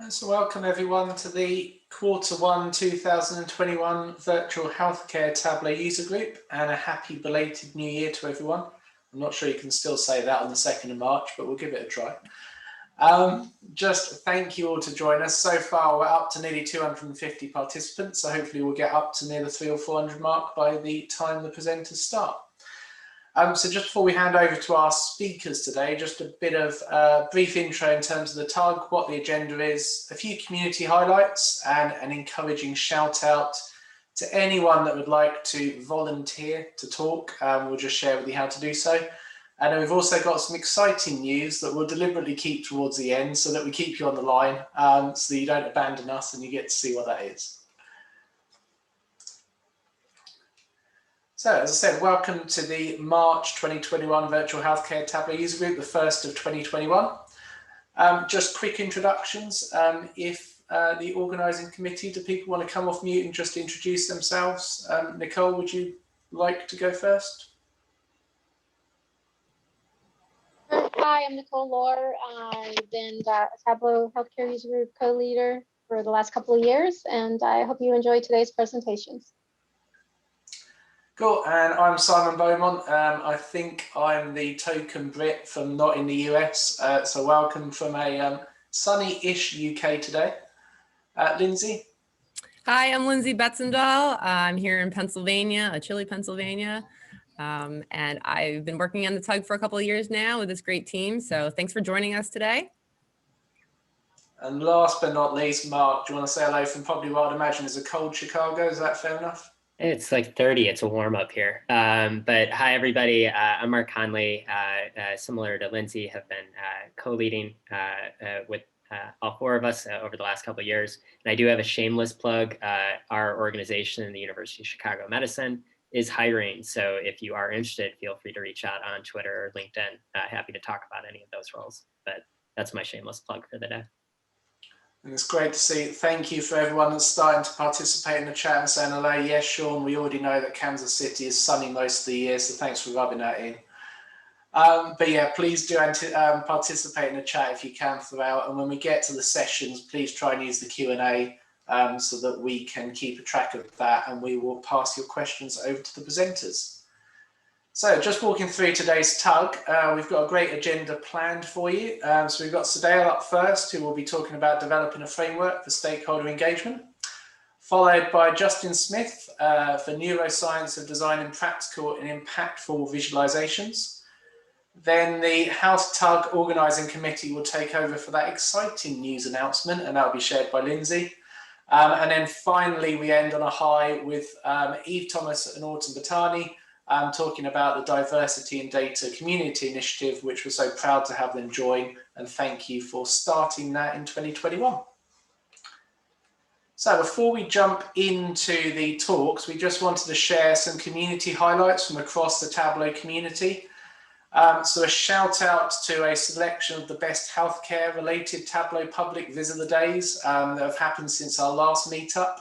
So welcome everyone to the Q1 2021 Virtual Healthcare Tableau User Group, and a happy belated New Year to everyone. I'm not sure you can still say that on the 2nd of March, but we'll give it a try. Just thank you all to join us. So far we're up to nearly 250 participants, so hopefully we'll get up to near the 300 or 400 mark by the time the presenters start. So just before we hand over to our speakers today, just a bit of a brief intro in terms of the TUG, what the agenda is, a few community highlights, and an encouraging shout out to anyone that would like to volunteer to talk. We'll just share with you how to do so. And then we've also got some exciting news that we'll deliberately keep towards the end so that we keep you on the line, so that you don't abandon us and you get to see what that is. So, as I said, welcome to the March 2021 Virtual Healthcare Tableau User Group, the first of 2021. Just quick introductions. If the organising committee, do people want to come off mute and just introduce themselves? Nicole, would you like to go first? Hi, I'm Nicole Lohr. I've been Tableau Healthcare User Group co-leader for the last couple of years, and I hope you enjoy today's presentations. Cool, and I'm Simon Beaumont. I think I'm the token Brit from not in the US, so welcome from a sunny-ish UK today. Lindsay? Hi, I'm Lindsay Betzendahl. I'm here in Pennsylvania, chilly Pennsylvania, and I've been working on the TUG for a couple of years now with this great team, so thanks for joining us today. And last but not least, Mark, do you want to say hello from probably what I'd imagine is a cold Chicago? Is that fair enough? It's like 30, it's a warm up here. But hi, everybody. I'm Mark Conley, similar to Lindsay, have been co-leading with all four of us over the last couple of years. And I do have a shameless plug. Our organization, the University of Chicago Medicine, is hiring. So if you are interested, feel free to reach out on Twitter or LinkedIn. Happy to talk about any of those roles. But that's my shameless plug for the day. And it's great to see. Thank you for everyone that's starting to participate in the chat and saying hello. Yes, Sean, we already know that Kansas City is sunny most of the year, so thanks for rubbing that in. But yeah, please do participate in the chat if you can throughout. And when we get to the sessions, please try and use the Q&A so that we can keep a track of that, and we will pass your questions over to the presenters. So just walking through today's TUG, we've got a great agenda planned for you. So we've got Sedale up first, who will be talking about developing a framework for stakeholder engagement, followed by Justin Smith for Neuroscience of designing practical and impactful visualizations. Then the House TUG organising committee will take over for that exciting news announcement, and that will be shared by Lindsay. And then finally, we end on a high with Eve Thomas and Autumn Battani, talking about the Diversity in Data Community Initiative, which we're so proud to have them join, and thank you for starting that in 2021. So before we jump into the talks, we just wanted to share some community highlights from across the Tableau community. So a shout out to a selection of the best healthcare related Tableau public visitor days that have happened since our last meetup.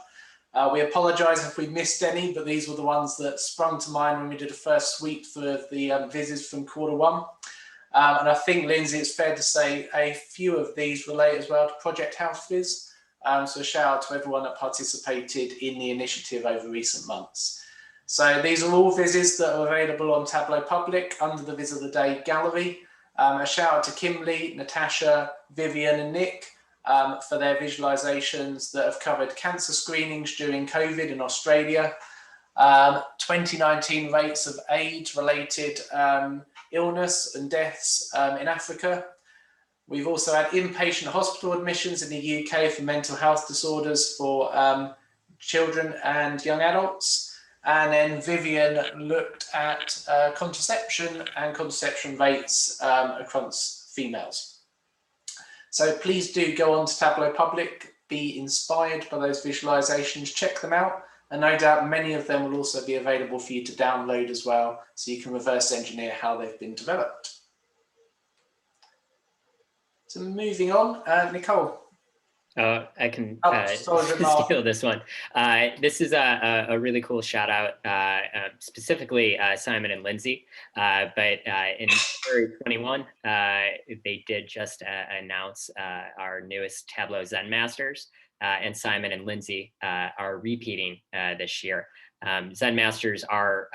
We apologise if we missed any, but these were the ones that sprung to mind when we did a first sweep for the visits from Q1. And I think, Lindsay, it's fair to say a few of these relate as well to Project Health Viz. So a shout out to everyone that participated in the initiative over recent months. So these are all visits that are available on Tableau Public under the Visit of the Day gallery. A shout out to Kimberly, Natasha, Vivian and Nick for their visualizations that have covered cancer screenings during COVID in Australia, 2019 rates of AIDS-related illness and deaths in Africa. We've also had inpatient hospital admissions in the UK for mental health disorders for children and young adults. And then Vivian looked at contraception and contraception rates across females. So please do go on to Tableau Public, be inspired by those visualizations, check them out. And no doubt many of them will also be available for you to download as well, so you can reverse engineer how they've been developed. So moving on, Nicole. I can Mark. steal this one. This is a really cool shout out, specifically Simon and Lindsay. But in February 21, they did just announce our newest Tableau Zen Masters, and Simon and Lindsay are repeating this year. Zen Masters are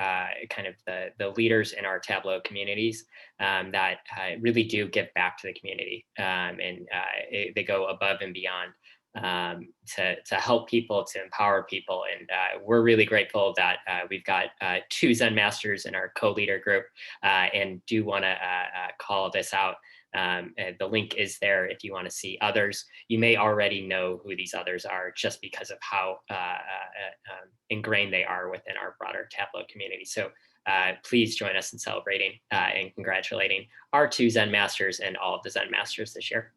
kind of the leaders in our Tableau communities that really do give back to the community, and they go above and beyond to help people, to empower people. And we're really grateful that we've got 2 Zen Masters in our co-leader group, and do want to call this out. The link is there if you want to see others. You may already know who these others are just because of how ingrained they are within our broader Tableau community. So please join us in celebrating and congratulating our 2 Zen Masters and all of the Zen Masters this year.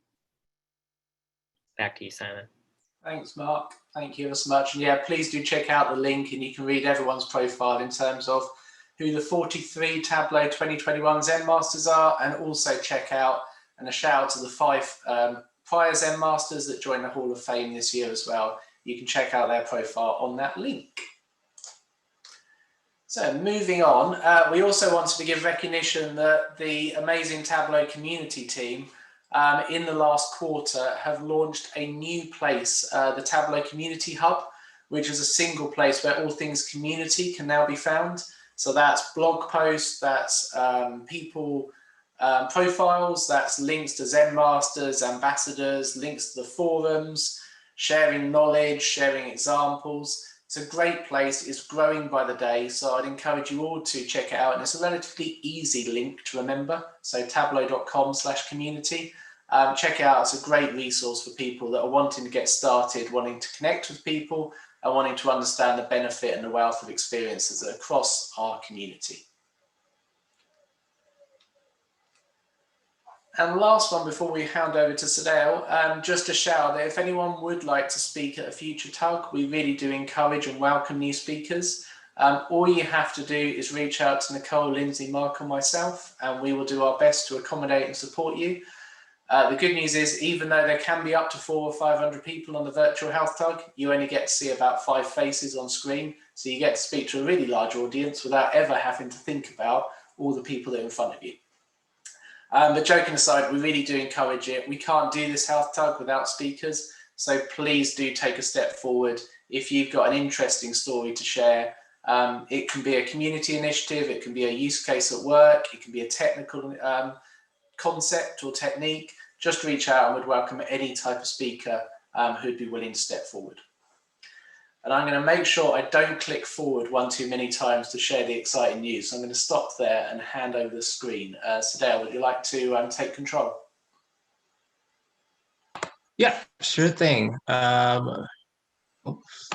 Back to you, Simon. Thanks, Mark. Thank you so much. And yeah, please do check out the link, and you can read everyone's profile in terms of who the 43 Tableau 2021 Zen Masters are, and also check out, and a shout out to the 5 prior Zen Masters that joined the Hall of Fame this year as well. You can check out their profile on that link. So moving on, we also wanted to give recognition that the amazing Tableau community team in the last quarter have launched a new place, the Tableau Community Hub, which is a single place where all things community can now be found. So that's blog posts, that's people profiles, that's links to Zen Masters, ambassadors, links to the forums, sharing knowledge, sharing examples. It's a great place. It's growing by the day. So I'd encourage you all to check it out. And it's a relatively easy link to remember. So tableau.com/community. Check it out. It's a great resource for people that are wanting to get started, wanting to connect with people, and wanting to understand the benefit and the wealth of experiences across our community. And last one before we hand over to Sedale, just a shout out that if anyone would like to speak at a future TUG, we really do encourage and welcome new speakers. All you have to do is reach out to Nicole, Lindsay, Mark, and myself, and we will do our best to accommodate and support you. The good news is, even though there can be up to 400 or 500 people on the virtual health TUG, you only get to see about 5 faces on screen. So you get to speak to a really large audience without ever having to think about all the people that are in front of you. But joking aside, we really do encourage it. We can't do this health TUG without speakers. So please do take a step forward. If you've got an interesting story to share, it can be a community initiative, it can be a use case at work, it can be a technical concept or technique, just reach out and would welcome any type of speaker who'd be willing to step forward. And I'm going to make sure I don't click forward one too many times to share the exciting news. So I'm going to stop there and hand over the screen. Sedale, would you like to take control? Yeah, sure thing. Oops.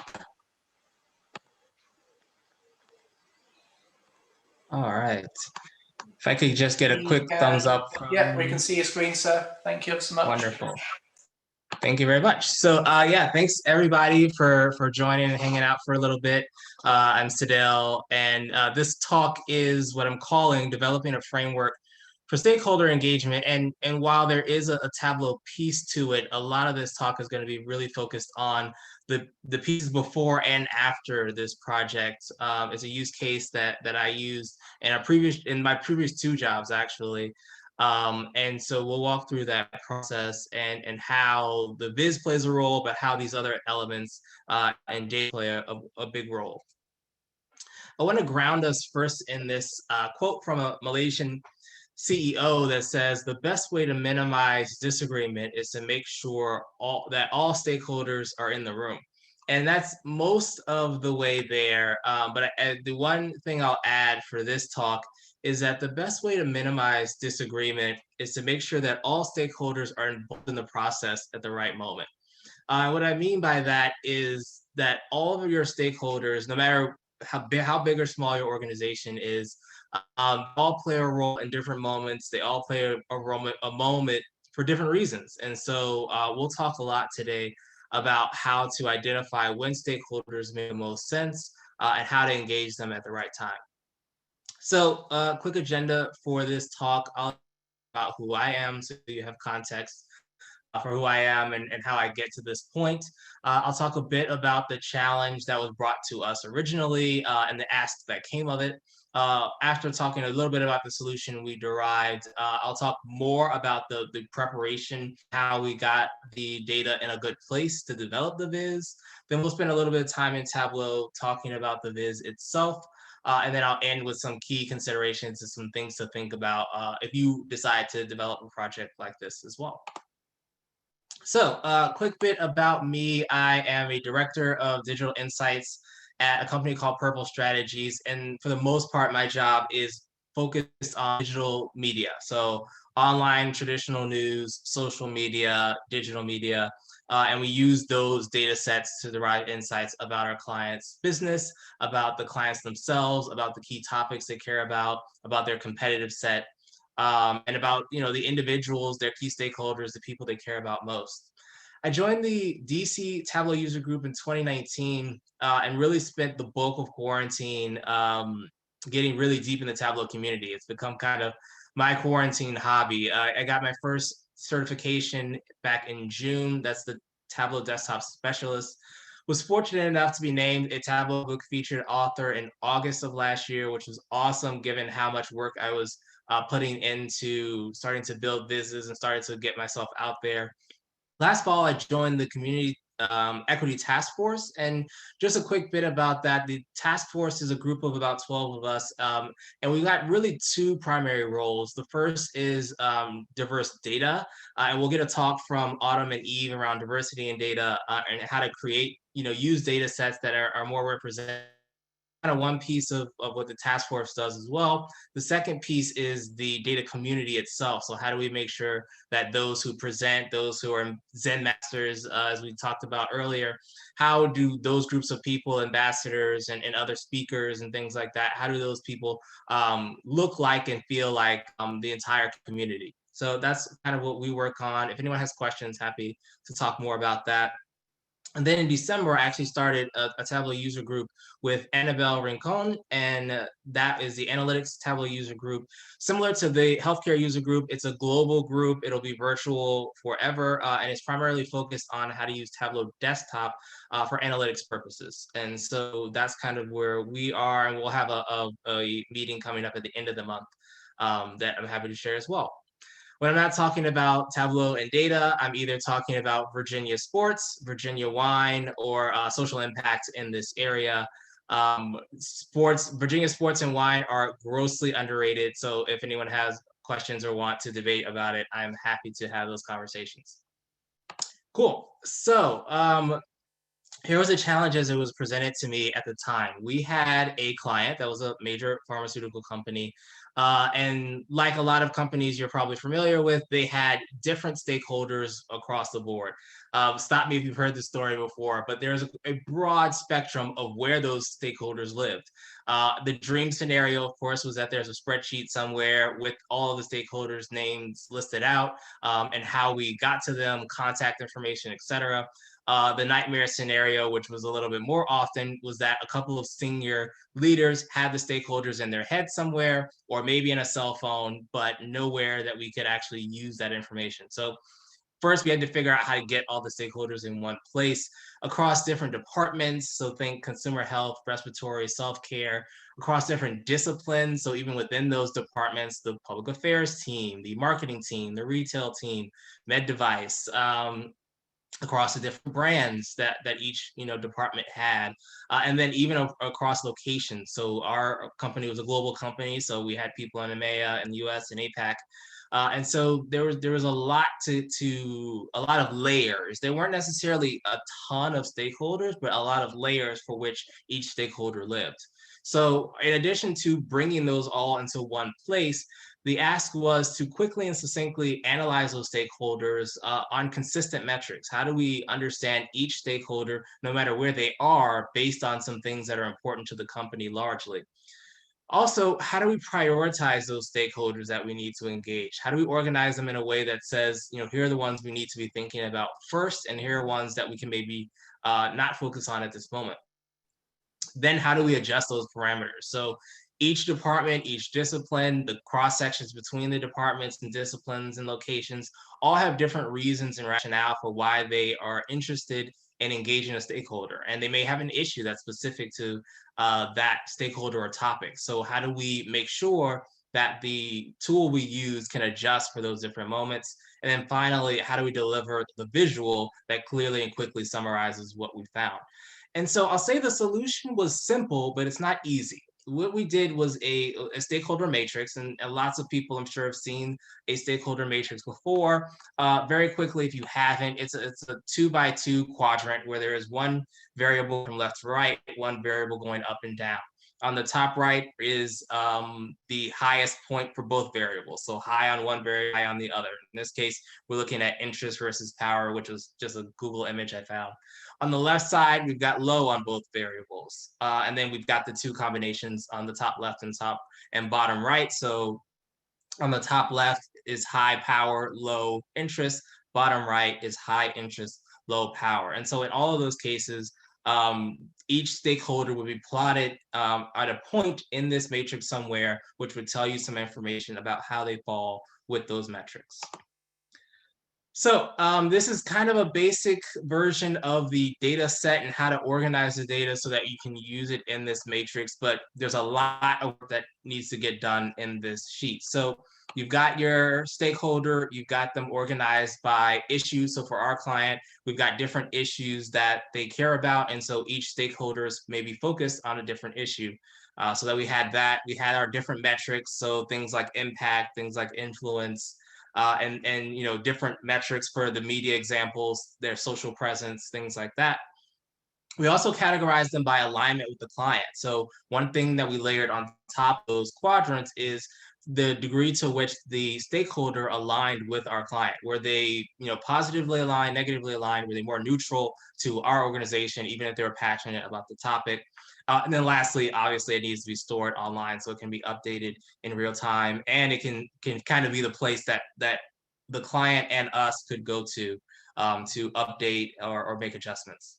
All right. If I could just get a quick thumbs up. Yeah, we can see your screen, sir. Thank you so much. Wonderful. Thank you very much. So yeah, thanks everybody for joining and hanging out for a little bit. I'm Sedale, and this talk is what I'm calling Developing a Framework for Stakeholder Engagement. And while there is a Tableau piece to it, a lot of this talk is going to be really focused on the pieces before and after this project. It's a use case that I used in my previous 2 jobs, actually. And so we'll walk through that process and how the viz plays a role, but how these other elements and data play a big role. I want to ground us first in this quote from a Malaysian CEO that says, the best way to minimize disagreement is to make sure that all stakeholders are in the room. And that's most of the way there. But the one thing I'll add for this talk is that the best way to minimize disagreement is to make sure that all stakeholders are involved in the process at the right moment. What I mean by that is that all of your stakeholders, no matter how big or small your organization is, all play a role in different moments. They all play a moment for different reasons. And so we'll talk a lot today about how to identify when stakeholders make the most sense and how to engage them at the right time. So quick agenda for this talk. I'll talk about who I am so you have context. for who I am and how I get to this point. I'll talk a bit about the challenge that was brought to us originally and the ask that came of it. After talking a little bit about the solution we derived, I'll talk more about the preparation, how we got the data in a good place to develop the viz. Then we'll spend a little bit of time in Tableau talking about the viz itself. And then I'll end with some key considerations and some things to think about if you decide to develop a project like this as well. So quick bit about me. I am a director of digital insights at a company called Purple Strategies. And for the most part, my job is focused on digital media. So online, traditional news, social media, digital media. And we use those data sets to derive insights about our clients' business, about the clients themselves, about the key topics they care about their competitive set, and about the individuals, their key stakeholders, the people they care about most. I joined the DC Tableau user group in 2019 and really spent the bulk of quarantine getting really deep in the Tableau community. It's become kind of my quarantine hobby. I got my first certification back in June. That's the Tableau Desktop Specialist. Was fortunate enough to be named a Tableau book featured author in August of last year, which was awesome given how much work I was putting into starting to build vizes and started to get myself out there. Last fall, I joined the Community Equity Task Force. And just a quick bit about that, the task force is a group of about 12 of us. And we got really two primary roles. The first is diverse data. And we'll get a talk from Autumn and Eve around diversity in data and how to create, use data sets that are more representative. Kind of one piece of what the task force does as well. The second piece is the data community itself. So how do we make sure that those who present, those who are Zen masters, as we talked about earlier, how do those groups of people, ambassadors and other speakers and things like that, how do those people look like and feel like the entire community? So that's kind of what we work on. If anyone has questions, happy to talk more about that. And then in December, I actually started a Tableau user group with Annabelle Rincon, and that is the Analytics Tableau user group. Similar to the healthcare user group, it's a global group. It'll be virtual forever, and it's primarily focused on how to use Tableau Desktop for analytics purposes. And so that's kind of where we are, and we'll have a meeting coming up at the end of the month that I'm happy to share as well. When I'm not talking about Tableau and data, I'm either talking about Virginia sports, Virginia wine, or social impact in this area. Virginia sports and wine are grossly underrated. So if anyone has questions or want to debate about it, I'm happy to have those conversations. Cool. So here was a challenge as it was presented to me at the time. We had a client that was a major pharmaceutical company. And like a lot of companies you're probably familiar with, they had different stakeholders across the board. Stop me if you've heard this story before, but there's a broad spectrum of where those stakeholders lived. The dream scenario, of course, was that there's a spreadsheet somewhere with all of the stakeholders' names listed out and how we got to them, contact information, etc. The nightmare scenario, which was a little bit more often, was that a couple of senior leaders had the stakeholders in their head somewhere, or maybe in a cell phone, but nowhere that we could actually use that information. So first, we had to figure out how to get all the stakeholders in one place across different departments. So think consumer health, respiratory, self-care, across different disciplines. So even within those departments, the public affairs team, the marketing team, the retail team, med device, across the different brands that each department had, and then even across locations. So our company was a global company, so we had people in EMEA and US and APAC, and so there was a lot a lot of layers. There weren't necessarily a ton of stakeholders, but a lot of layers for which each stakeholder lived. So in addition to bringing those all into one place, the ask was to quickly and succinctly analyze those stakeholders on consistent metrics. How do we understand each stakeholder, no matter where they are, based on some things that are important to the company largely? Also, how do we prioritize those stakeholders that we need to engage? How do we organize them in a way that says, here are the ones we need to be thinking about first, and here are ones that we can maybe not focus on at this moment? Then how do we adjust those parameters? So each department, each discipline, the cross sections between the departments and disciplines and locations all have different reasons and rationale for why they are interested in engaging a stakeholder. And they may have an issue that's specific to that stakeholder or topic. So how do we make sure that the tool we use can adjust for those different moments? And then finally, how do we deliver the visual that clearly and quickly summarizes what we found? And so I'll say the solution was simple, but it's not easy. What we did was a stakeholder matrix, and lots of people I'm sure have seen a stakeholder matrix before. Very quickly, if you haven't, it's a 2x2 quadrant where there is one variable from left to right, one variable going up and down. On the top right is the highest point for both variables. So high on one, very high on the other. In this case, we're looking at interest versus power, which was just a Google image I found. On the left side, we've got low on both variables. And then we've got the two combinations on the top left and top and bottom right. So on the top left is high power, low interest. Bottom right is high interest, low power. And so in all of those cases, each stakeholder would be plotted at a point in this matrix somewhere, which would tell you some information about how they fall with those metrics. So this is kind of a basic version of the data set and how to organize the data so that you can use it in this matrix, but there's a lot of work that needs to get done in this sheet. So you've got your stakeholder, you've got them organized by issues. So for our client, we've got different issues that they care about. And so each stakeholder is maybe focused on a different issue. So that we had our different metrics. So things like impact, things like influence, and you know, different metrics for the media examples, their social presence, things like that. We also categorize them by alignment with the client. So one thing that we layered on top of those quadrants is the degree to which the stakeholder aligned with our client. Were they, you know, positively aligned, negatively aligned? Were they more neutral to our organization, even if they were passionate about the topic? And then lastly, obviously, it needs to be stored online so it can be updated in real time, and it can kind of be the place that the client and us could go to update or make adjustments.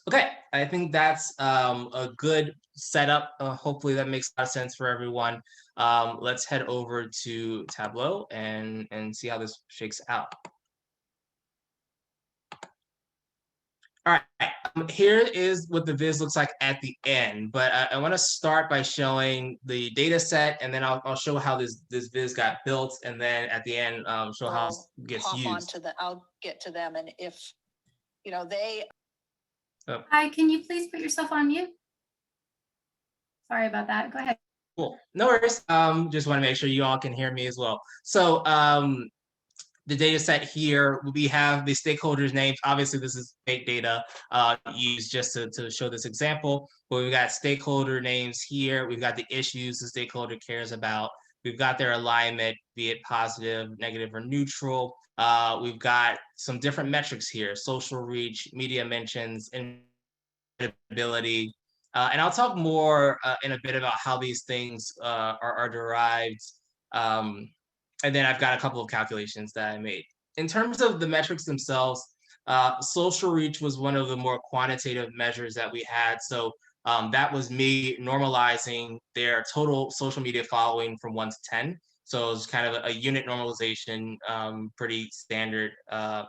Okay, I think that's a good setup. Hopefully that makes a lot of sense for everyone. Let's head over to Tableau and see how this shakes out. All right, here is what the viz looks like at the end, but I want to start by showing the data set, and then I'll show how this viz got built, and then at the end show how it gets used. I'll get to them, and if you know they. Oh. Hi, can you please put yourself on mute? Sorry about that. Go ahead. Cool. No worries. Just want to make sure you all can hear me as well. So the data set here, we have the stakeholders' names. Obviously, this is fake data used just to show this example, but we've got stakeholder names here. We've got the issues the stakeholder cares about. We've got their alignment, be it positive, negative, or neutral. We've got some different metrics here: social reach, media mentions, ability. And I'll talk more in a bit about how these things are derived. And then I've got a couple of calculations that I made. In terms of the metrics themselves, social reach was one of the more quantitative measures that we had. So that was me normalizing their total social media following from 1 to 10. So it was kind of a unit normalization, pretty standard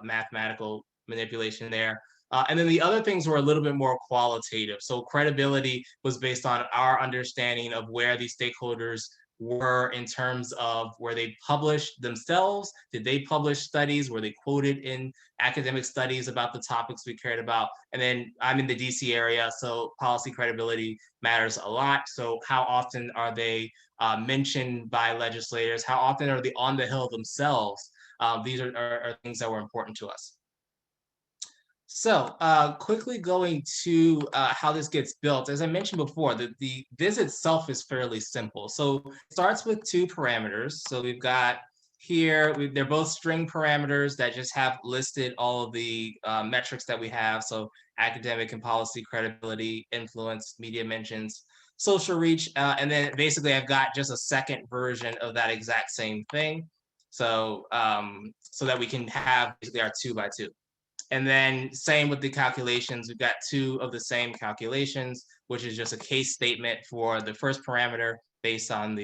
mathematical manipulation there. And then the other things were a little bit more qualitative. So credibility was based on our understanding of where these stakeholders were in terms of where they published themselves. Did they publish studies? Were they quoted in academic studies about the topics we cared about? And then I'm in the DC area, so policy credibility matters a lot. So how often are they mentioned by legislators? How often are they on the Hill themselves? These are things that were important to us. So quickly going to how this gets built. As I mentioned before, the viz itself is fairly simple. So it starts with 2 parameters. So we've got here, they're both string parameters that just have listed all of the metrics that we have. So academic and policy credibility, influence, media mentions, social reach. And then basically I've got just a second version of that exact same thing. So, so that we can have basically our 2x2. And then same with the calculations, we've got 2 of the same calculations, which is just a case statement for the first parameter based on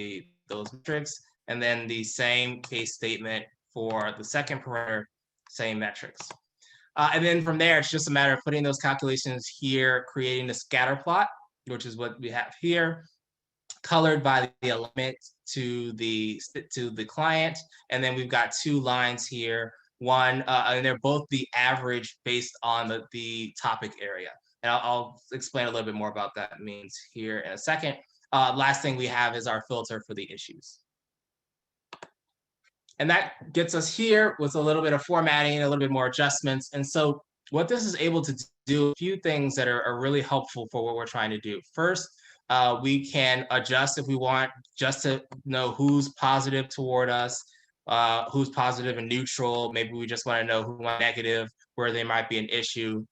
those metrics, and then the same case statement for the second parameter, same metrics. And then from there, it's just a matter of putting those calculations here, creating the scatter plot, which is what we have here, colored by the alignment to the client. And then we've got 2 lines here, one, and they're both the average based on the topic area. And I'll explain a little bit more about that means here in a second. Last thing we have is our filter for the issues. And that gets us here with a little bit of formatting, a little bit more adjustments. And so what this is able to do, a few things that are really helpful for what we're trying to do. First, we can adjust if we want, just to know who's positive toward us, who's positive and neutral. Maybe we just want to know who's negative, where there might be an issue.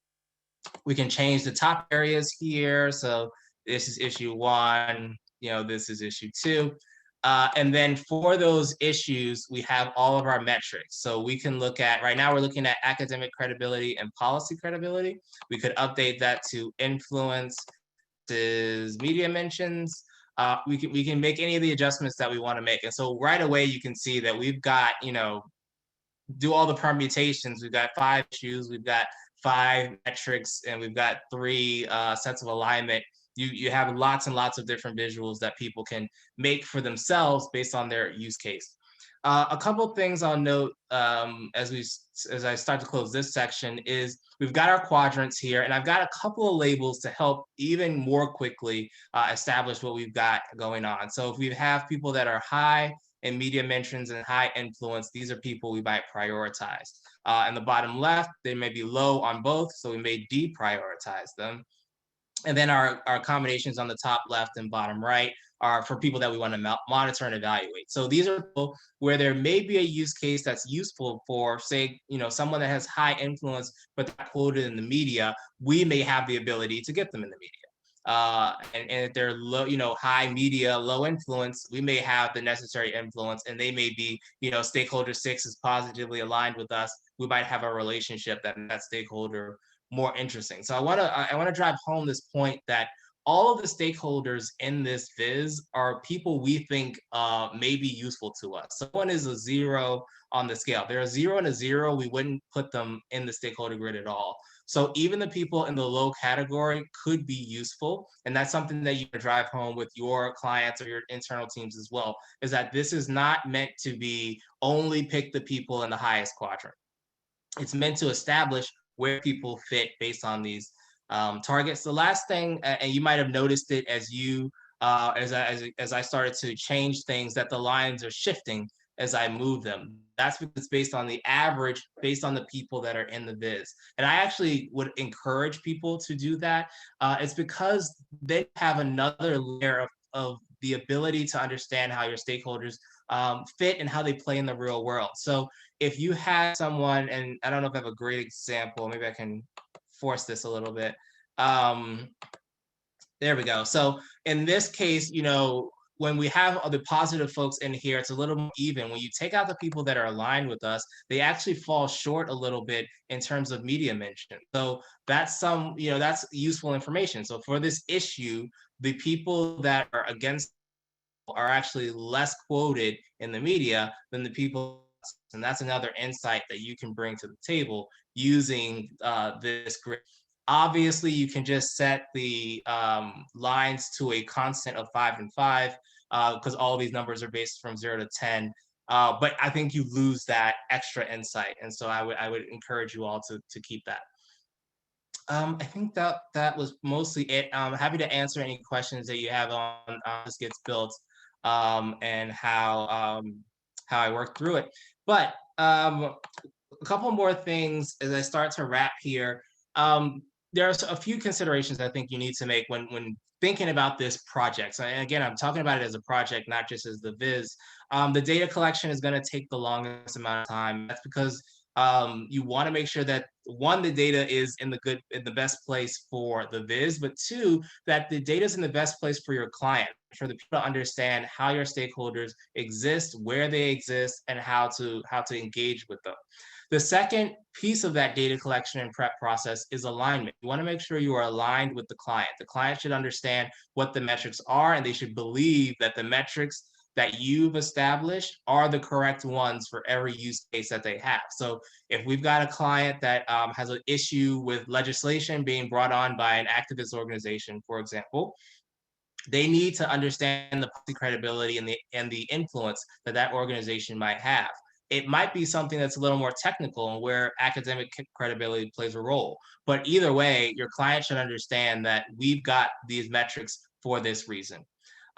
We can change the top areas here. So this is issue 1, this is issue 2. And then for those issues, we have all of our metrics. So we can look at, right now we're looking at academic credibility and policy credibility. We could update that to influence, media mentions. We can make any of the adjustments that we want to make. And so right away, you can see that we've got, do all the permutations. We've got 5 issues, we've got 5 metrics, and we've got 3 sets of alignment. You have lots and lots of different visuals that people can make for themselves based on their use case. A couple of things I'll note as I start to close this section is we've got our quadrants here, and I've got a couple of labels to help even more quickly establish what we've got going on. So if we have people that are high in media mentions and high influence, these are people we might prioritize. In the bottom left, they may be low on both, so we may deprioritize them. And then our combinations on the top left and bottom right are for people that we want to monitor and evaluate. So these are people where there may be a use case that's useful for, say, someone that has high influence, but not quoted in the media. We may have the ability to get them in the media. And if they're low, high media, low influence, we may have the necessary influence, and they may be, stakeholder 6 is positively aligned with us. We might have a relationship that stakeholder more interesting. So I want to drive home this point that all of the stakeholders in this viz are people we think may be useful to us. Someone is a 0 on the scale. They're a 0 and a 0. We wouldn't put them in the stakeholder grid at all. So even the people in the low category could be useful. And that's something that you can drive home with your clients or your internal teams as well, is that this is not meant to be only pick the people in the highest quadrant. It's meant to establish where people fit based on these targets. The last thing, and you might have noticed it as I started to change things, that the lines are shifting as I move them. That's because it's based on the average, based on the people that are in the viz. And I actually would encourage people to do that. It's because they have another layer of the ability to understand how your stakeholders fit and how they play in the real world. So if you have someone, and I don't know if I have a great example, maybe I can force this a little bit. There we go. So in this case, when we have the positive folks in here, it's a little more even. When you take out the people that are aligned with us, they actually fall short a little bit in terms of media mention. So that's that's useful information. So for this issue, the people that are against are actually less quoted in the media than the people. And that's another insight that you can bring to the table using this grid. Obviously, you can just set the lines to a constant of 5 and 5 because all of these numbers are based from 0 to 10. But I think you lose that extra insight. And so I would encourage you all to keep that. I think that was mostly it. I'm happy to answer any questions that you have on how this gets built and how I work through it. But a couple more things as I start to wrap here. There's a few considerations I think you need to make when thinking about this project. So, and again, I'm talking about it as a project, not just as the viz. The data collection is going to take the longest amount of time. That's because you want to make sure that, one, the data is in the best place for the viz, but 2, that the data is in the best place for your client, for the people to understand how your stakeholders exist, where they exist, and how to engage with them. The second piece of that data collection and prep process is alignment. You want to make sure you are aligned with the client. The client should understand what the metrics are, and they should believe that the metrics that you've established are the correct ones for every use case that they have. So if we've got a client that has an issue with legislation being brought on by an activist organization, for example, they need to understand the policy credibility and the influence that that organization might have. It might be something that's a little more technical and where academic credibility plays a role. But either way, your client should understand that we've got these metrics for this reason.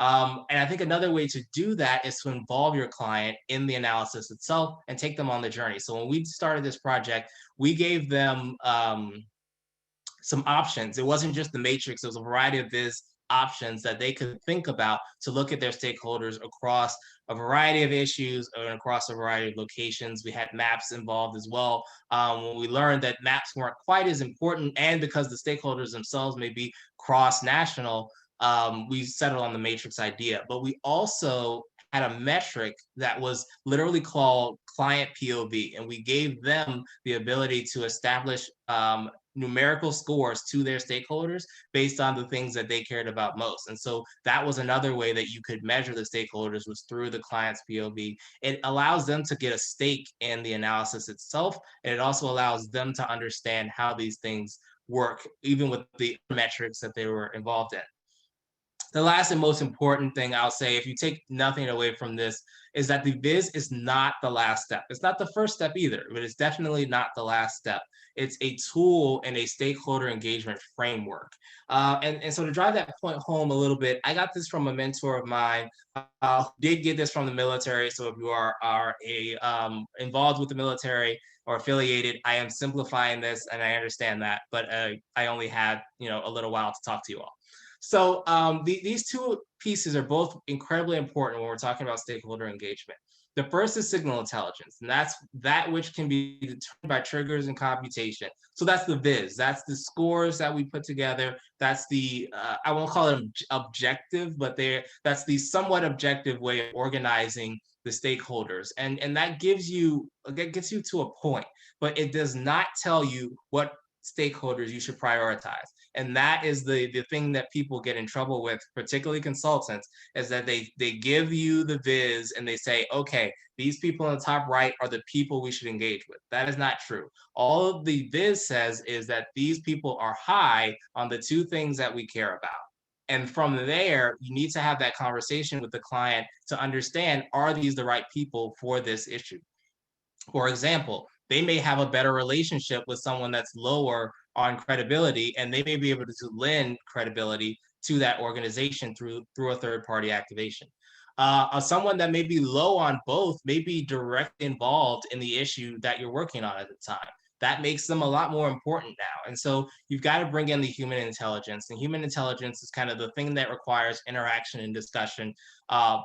And I think another way to do that is to involve your client in the analysis itself and take them on the journey. So when we started this project, we gave them some options. It wasn't just the matrix, it was a variety of viz options that they could think about to look at their stakeholders across a variety of issues and across a variety of locations. We had maps involved as well. When we learned that maps weren't quite as important, and because the stakeholders themselves may be cross-national, we settled on the matrix idea. But we also had a metric that was literally called client POV, and we gave them the ability to establish numerical scores to their stakeholders based on the things that they cared about most. And so that was another way that you could measure the stakeholders, was through the client's POV. It allows them to get a stake in the analysis itself, and it also allows them to understand how these things work, even with the metrics that they were involved in. The last and most important thing I'll say, if you take nothing away from this, is that the viz is not the last step. It's not the first step either, but it's definitely not the last step. It's a tool and a stakeholder engagement framework. And so to drive that point home a little bit, I got this from a mentor of mine who did get this from the military. So if you are involved with the military or affiliated, I am simplifying this, and I understand that, but I only had a little while to talk to you all. So these two pieces are both incredibly important when we're talking about stakeholder engagement. The first is signal intelligence, and that's that which can be determined by triggers and computation. So that's the viz, that's the scores that we put together. That's the, I won't call it objective, but that's the somewhat objective way of organizing the stakeholders. And that gets you to a point, but it does not tell you what stakeholders you should prioritize. And that is the thing that people get in trouble with, particularly consultants, is that they give you the viz and they say, okay, these people in the top right are the people we should engage with. That is not true. All of the viz says is that these people are high on the two things that we care about. And from there, you need to have that conversation with the client to understand, are these the right people for this issue? For example, they may have a better relationship with someone that's lower on credibility, and they may be able to lend credibility to that organization through a third-party activation. Someone that may be low on both may be directly involved in the issue that you're working on at the time. That makes them a lot more important now. And so you've got to bring in the human intelligence. And human intelligence is kind of the thing that requires interaction and discussion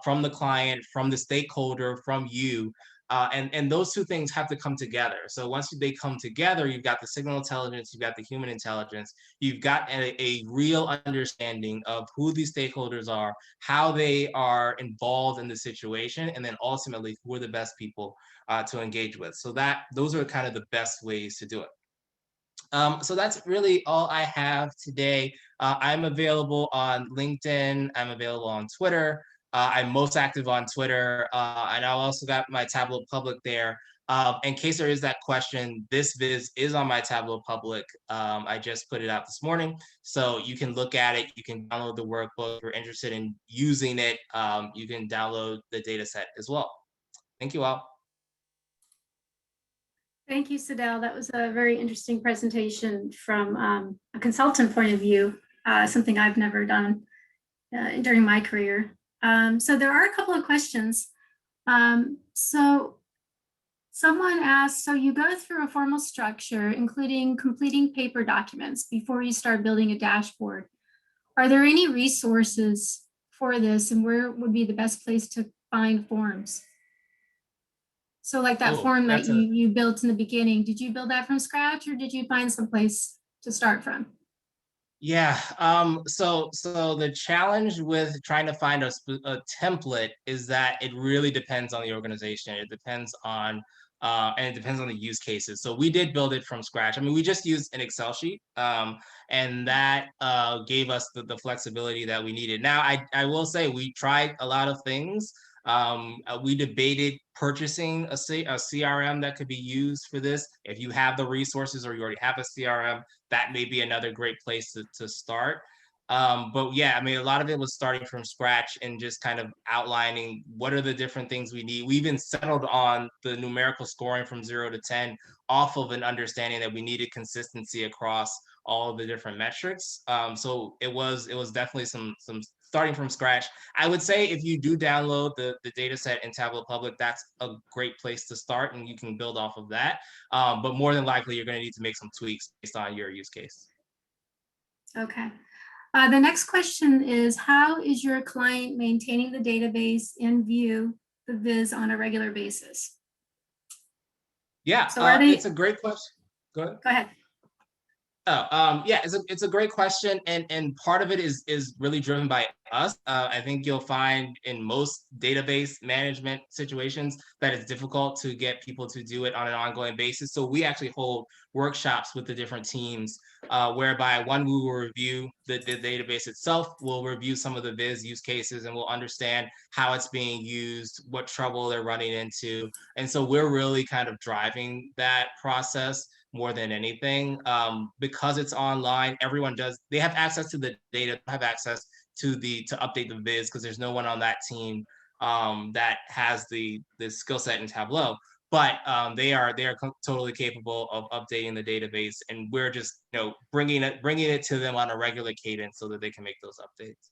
from the client, from the stakeholder, from you. And those two things have to come together. So once they come together, you've got the signal intelligence, you've got the human intelligence, you've got a real understanding of who these stakeholders are, how they are involved in the situation, and then ultimately who are the best people to engage with. So those are kind of the best ways to do it. So that's really all I have today. I'm available on LinkedIn, I'm available on Twitter. I'm most active on Twitter, and I also got my Tableau public there. In case there is that question, this viz is on my Tableau public. I just put it out this morning, so you can look at it. You can download the workbook. If you're interested in using it, you can download the data set as well. Thank you all. Thank you, Sedale. That was a very interesting presentation from a consultant point of view, something I've never done during my career. So there are a couple of questions. So someone asked, so you go through a formal structure, including completing paper documents before you start building a dashboard. Are there any resources for this, and where would be the best place to find forms? So like that form that you built in the beginning, did you build that from scratch, or did you find some place to start from? Yeah, so the challenge with trying to find a template is that it really depends on the organization. It depends on and it depends on the use cases. So we did build it from scratch. I mean, we just used an Excel sheet, and that gave us the flexibility that we needed. Now, I will say we tried a lot of things. We debated purchasing a CRM that could be used for this. If you have the resources or you already have a CRM, that may be another great place to start. But yeah, I mean, a lot of it was starting from scratch and just kind of outlining what are the different things we need. We even settled on the numerical scoring from 0 to 10 off of an understanding that we needed consistency across all of the different metrics. So it was definitely some starting from scratch. I would say if you do download the data set in Tableau Public, that's a great place to start and you can build off of that. But more than likely, you're going to need to make some tweaks based on your use case. Okay. The next question is, how is your client maintaining the database in View, the viz, on a regular basis? Yeah, So are they... it's a great question. Go ahead. Go ahead. Oh, yeah, it's a great question, and part of it is really driven by us. I think you'll find in most database management situations that it's difficult to get people to do it on an ongoing basis. So we actually hold workshops with the different teams, whereby one, we will review the database itself, we'll review some of the viz use cases, and we'll understand how it's being used, what trouble they're running into, and so we're really kind of driving that process more than anything. Because it's online, they have access to the data, have access to update the viz, because there's no one on that team that has the skill set in Tableau. But they are totally capable of updating the database, and we're just bringing it to them on a regular cadence so that they can make those updates.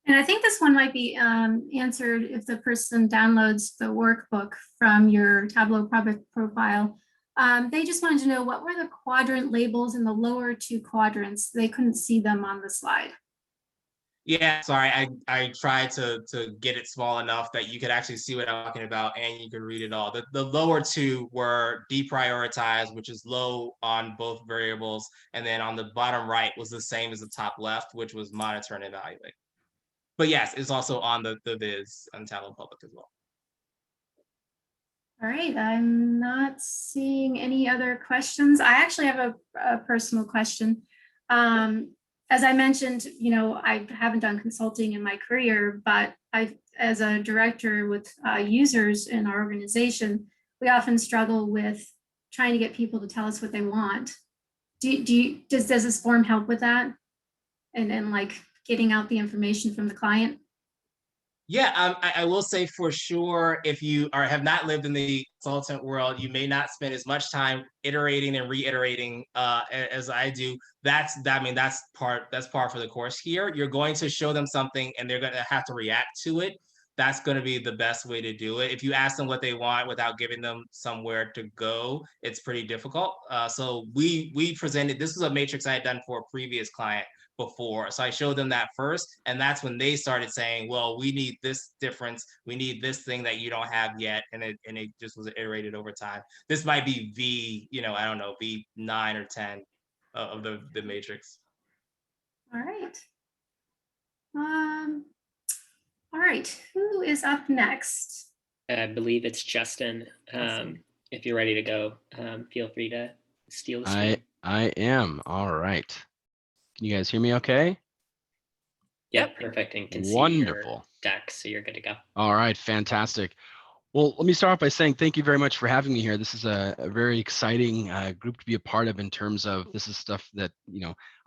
And I think this one might be answered if the person downloads the workbook from your Tableau project profile. They just wanted to know, what were the quadrant labels in the lower two quadrants? They couldn't see them on the slide. Yeah, sorry, I tried to get it small enough that you could actually see what I'm talking about and you could read it all. The lower two were deprioritized, which is low on both variables, and then on the bottom right was the same as the top left, which was monitor and evaluate. But yes, it's also on the viz on Tableau Public as well. All right, I'm not seeing any other questions. I actually have a personal question. As I mentioned, I haven't done consulting in my career, but as a director with users in our organization, we often struggle with trying to get people to tell us what they want. Does this form help with that? And like getting out the information from the client? Yeah, I will say for sure, if you have not lived in the consultant world, you may not spend as much time iterating and reiterating as I do. That's par for the course here. You're going to show them something and they're going to have to react to it. That's going to be the best way to do it. If you ask them what they want without giving them somewhere to go, it's pretty difficult. So we presented, this was a matrix I had done for a previous client before. So I showed them that first, and that's when they started saying, well, we need this difference. We need this thing that you don't have yet. And it just was iterated over time. This might be I don't know, V9 or 10 of the matrix. All right. All right, who is up next? I believe it's Justin. If you're ready to go, feel free to steal the screen. I am. All right. Can you guys hear me okay? Yep, perfect. And can Wonderful. See your deck, so you're good to go. All right, fantastic. Well, let me start off by saying thank you very much for having me here. This is a very exciting group to be a part of in terms of this is stuff that,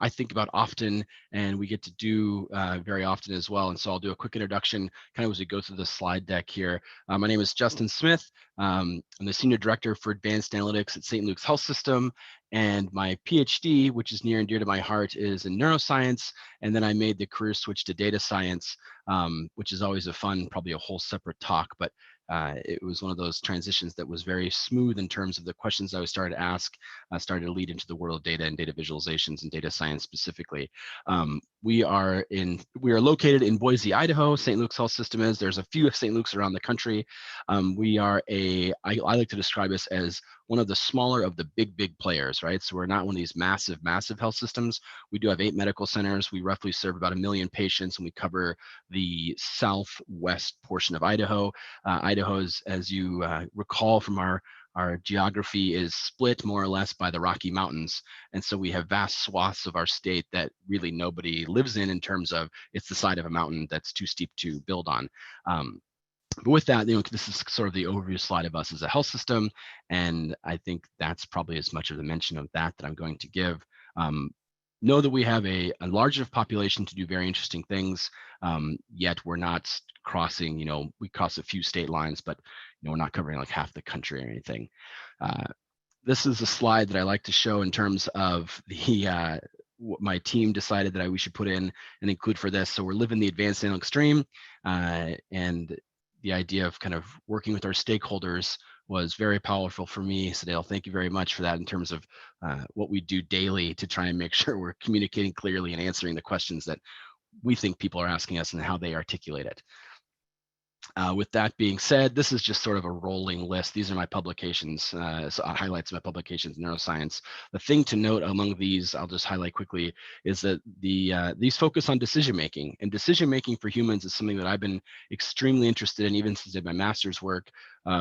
I think about often and we get to do very often as well. And so I'll do a quick introduction kind of as we go through the slide deck here. My name is Justin Smith. I'm the Senior Director for Advanced Analytics at St. Luke's Health System. And my PhD, which is near and dear to my heart, is in neuroscience. And then I made the career switch to data science, which is always probably a whole separate talk. But it was one of those transitions that was very smooth in terms of the questions I was started to ask, started to lead into the world of data and data visualizations and data science specifically. We are located in Boise, Idaho. St. Luke's Health System is. There's a few St. Luke's around the country. We are I like to describe us as one of the smaller of the big players, right? So we're not one of these massive health systems. We do have 8 medical centers. We roughly serve about 1 million patients, and we cover the southwest portion of Idaho. Idaho Idaho, as you recall from our geography, is split more or less by the Rocky Mountains. And so we have vast swaths of our state that really nobody lives in terms of it's the side of a mountain that's too steep to build on. But with that, this is sort of the overview slide of us as a health system. And I think that's probably as much of the mention of that I'm going to give. Know that we have a large enough population to do very interesting things, yet we're not crossing, we cross a few state lines, but we're not covering like half the country or anything. This is a slide that I like to show in terms of the what my team decided that we should put in and include for this. So we're living the advanced and extreme, and the idea of kind of working with our stakeholders was very powerful for me. Sedale, thank you very much for that in terms of what we do daily to try and make sure we're communicating clearly and answering the questions that we think people are asking us and how they articulate it. With that being said, this is just sort of a rolling list. These are my publications, so highlights of my publications in neuroscience. The thing to note among these, I'll just highlight quickly, is that these focus on decision making, and decision making for humans is something that I've been extremely interested in even since I did my master's work,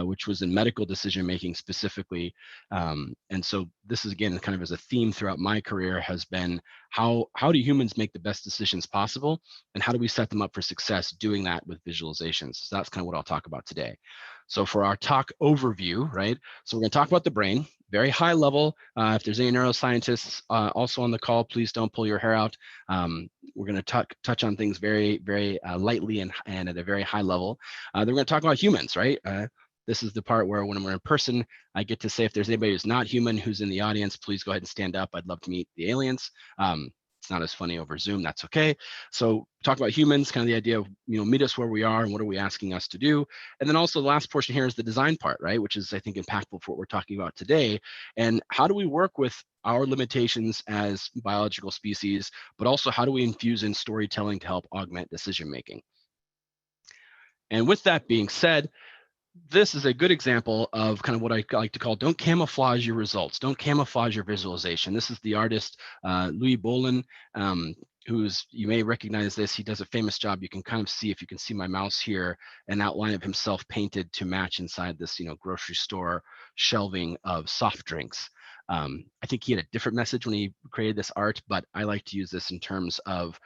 which was in medical decision making specifically. And so this is, again, kind of as a theme throughout my career, has been how do humans make the best decisions possible, and how do we set them up for success doing that with visualizations? So that's kind of what I'll talk about today. So for our talk overview, right? So we're going to talk about the brain, very high level. If there's any neuroscientists also on the call, please don't pull your hair out. We're going to touch on things very, very lightly and at a very high level. Then we're going to talk about humans, right? This is the part where when we're in person, I get to say if there's anybody who's not human who's in the audience, please go ahead and stand up. I'd love to meet the aliens. It's not as funny over Zoom, that's okay. So talk about humans, kind of the idea of, meet us where we are and what are we asking us to do. And then also the last portion here is the design part, right? Which is, I think, impactful for what we're talking about today. And how do we work with our limitations as biological species, but also how do we infuse in storytelling to help augment decision-making? And with that being said, this is a good example of kind of what I like to call don't camouflage your results, don't camouflage your visualization. This is the artist Louis Bolin, who's, you may recognize this. He does a famous job. You can kind of see, if you can see my mouse here, an outline of himself painted to match inside this, grocery store shelving of soft drinks. I think he had a different message when he created this art, but I like to use this in terms of,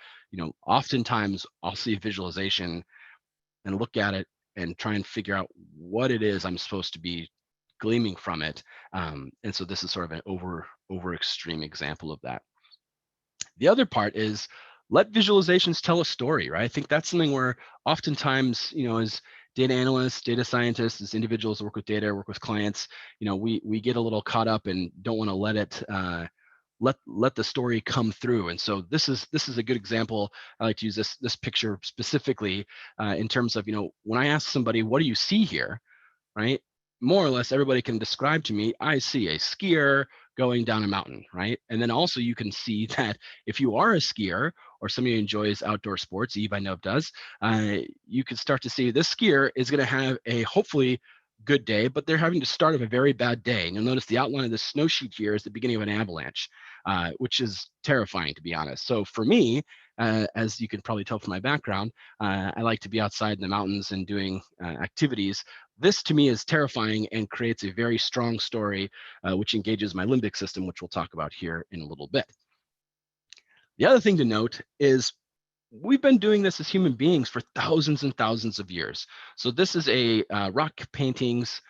oftentimes I'll see a visualization and look at it and try and figure out what it is I'm supposed to be gleaming from it. And so this is sort of an over extreme example of that. The other part is let visualizations tell a story, right? I think that's something where oftentimes, as data analysts, data scientists, as individuals who work with data, work with clients, we get a little caught up and don't want to let it let the story come through. And so this is a good example. I like to use this picture specifically in terms of, when I ask somebody, what do you see here, right? More or less everybody can describe to me, I see a skier going down a mountain, right? And then also you can see that if you are a skier or somebody who enjoys outdoor sports, Eve I know does, you can start to see this skier is going to have a hopefully good day, but they're having to start with a very bad day. And you'll notice the outline of the snow sheet here is the beginning of an avalanche, which is terrifying, to be honest. So for me, as you can probably tell from my background, I like to be outside in the mountains and doing activities. This to me is terrifying and creates a very strong story, which engages my limbic system, which we'll talk about here in a little bit. The other thing to note is we've been doing this as human beings for thousands and thousands of years. So this is a rock paintings,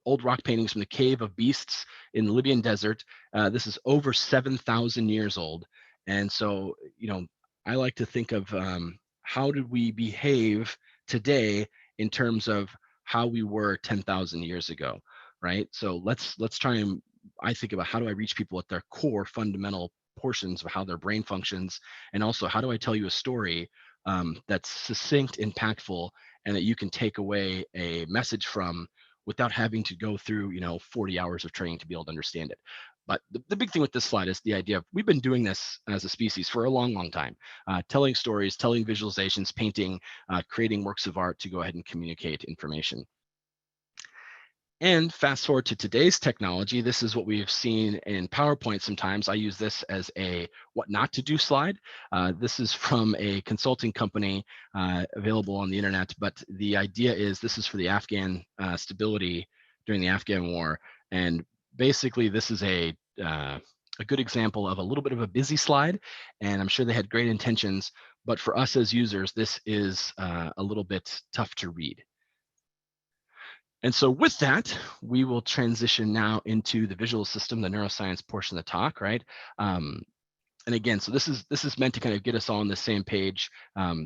old rock paintings from the Cave of Beasts in the Libyan desert. This is over 7,000 years old. And so, I like to think of how did we behave today in terms of how we were 10,000 years ago, right? So let's try and, I think about how do I reach people at their core fundamental portions of how their brain functions, and also how do I tell you a story that's succinct, impactful, and that you can take away a message from without having to go through 40 hours of training to be able to understand it. But the big thing with this slide is the idea of we've been doing this as a species for a long, long time, telling stories, telling visualizations, painting, creating works of art to go ahead and communicate information. And fast forward to today's technology, this is what we've seen in PowerPoint sometimes. I use this as a what not to do slide. This is from a consulting company available on the internet, but the idea is this is for the Afghan stability during the Afghan war. And basically this is a good example of a little bit of a busy slide, and I'm sure they had great intentions, but for us as users, this is a little bit tough to read. And so with that, we will transition now into the visual system, the neuroscience portion of the talk, right? And again, so this is meant to kind of get us all on the same page.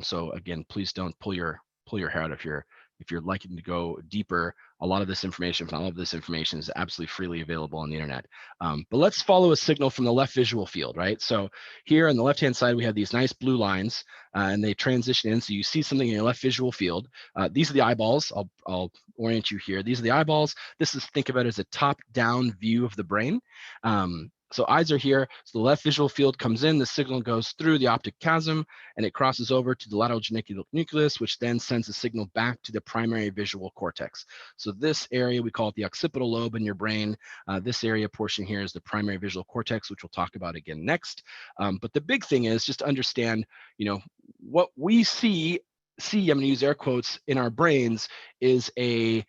So again, please don't pull your hair out if you're liking to go deeper. A lot of this information, all of this information is absolutely freely available on the internet. But let's follow a signal from the left visual field, right? So here on the left-hand side, we have these nice blue lines, and they transition in. So you see something in your left visual field. These are the eyeballs. I'll orient you here. These are the eyeballs. This is, think about it as a top-down view of the brain. So eyes are here. So the left visual field comes in, the signal goes through the optic chiasm, and it crosses over to the lateral genicular nucleus, which then sends a signal back to the primary visual cortex. So this area, we call it the occipital lobe in your brain. This area portion here is the primary visual cortex, which we'll talk about again next. But the big thing is just to understand, what we see, I'm going to use air quotes, in our brains is a,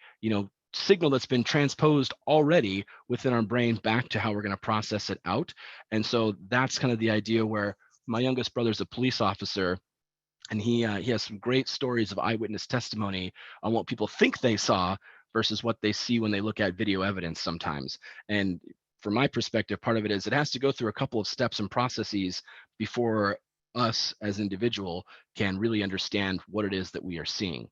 signal that's been transposed already within our brain back to how we're going to process it out. And so that's kind of the idea where my youngest brother's a police officer, and he has some great stories of eyewitness testimony on what people think they saw versus what they see when they look at video evidence sometimes. And from my perspective, part of it is it has to go through a couple of steps and processes before us as individual can really understand what it is that we are seeing.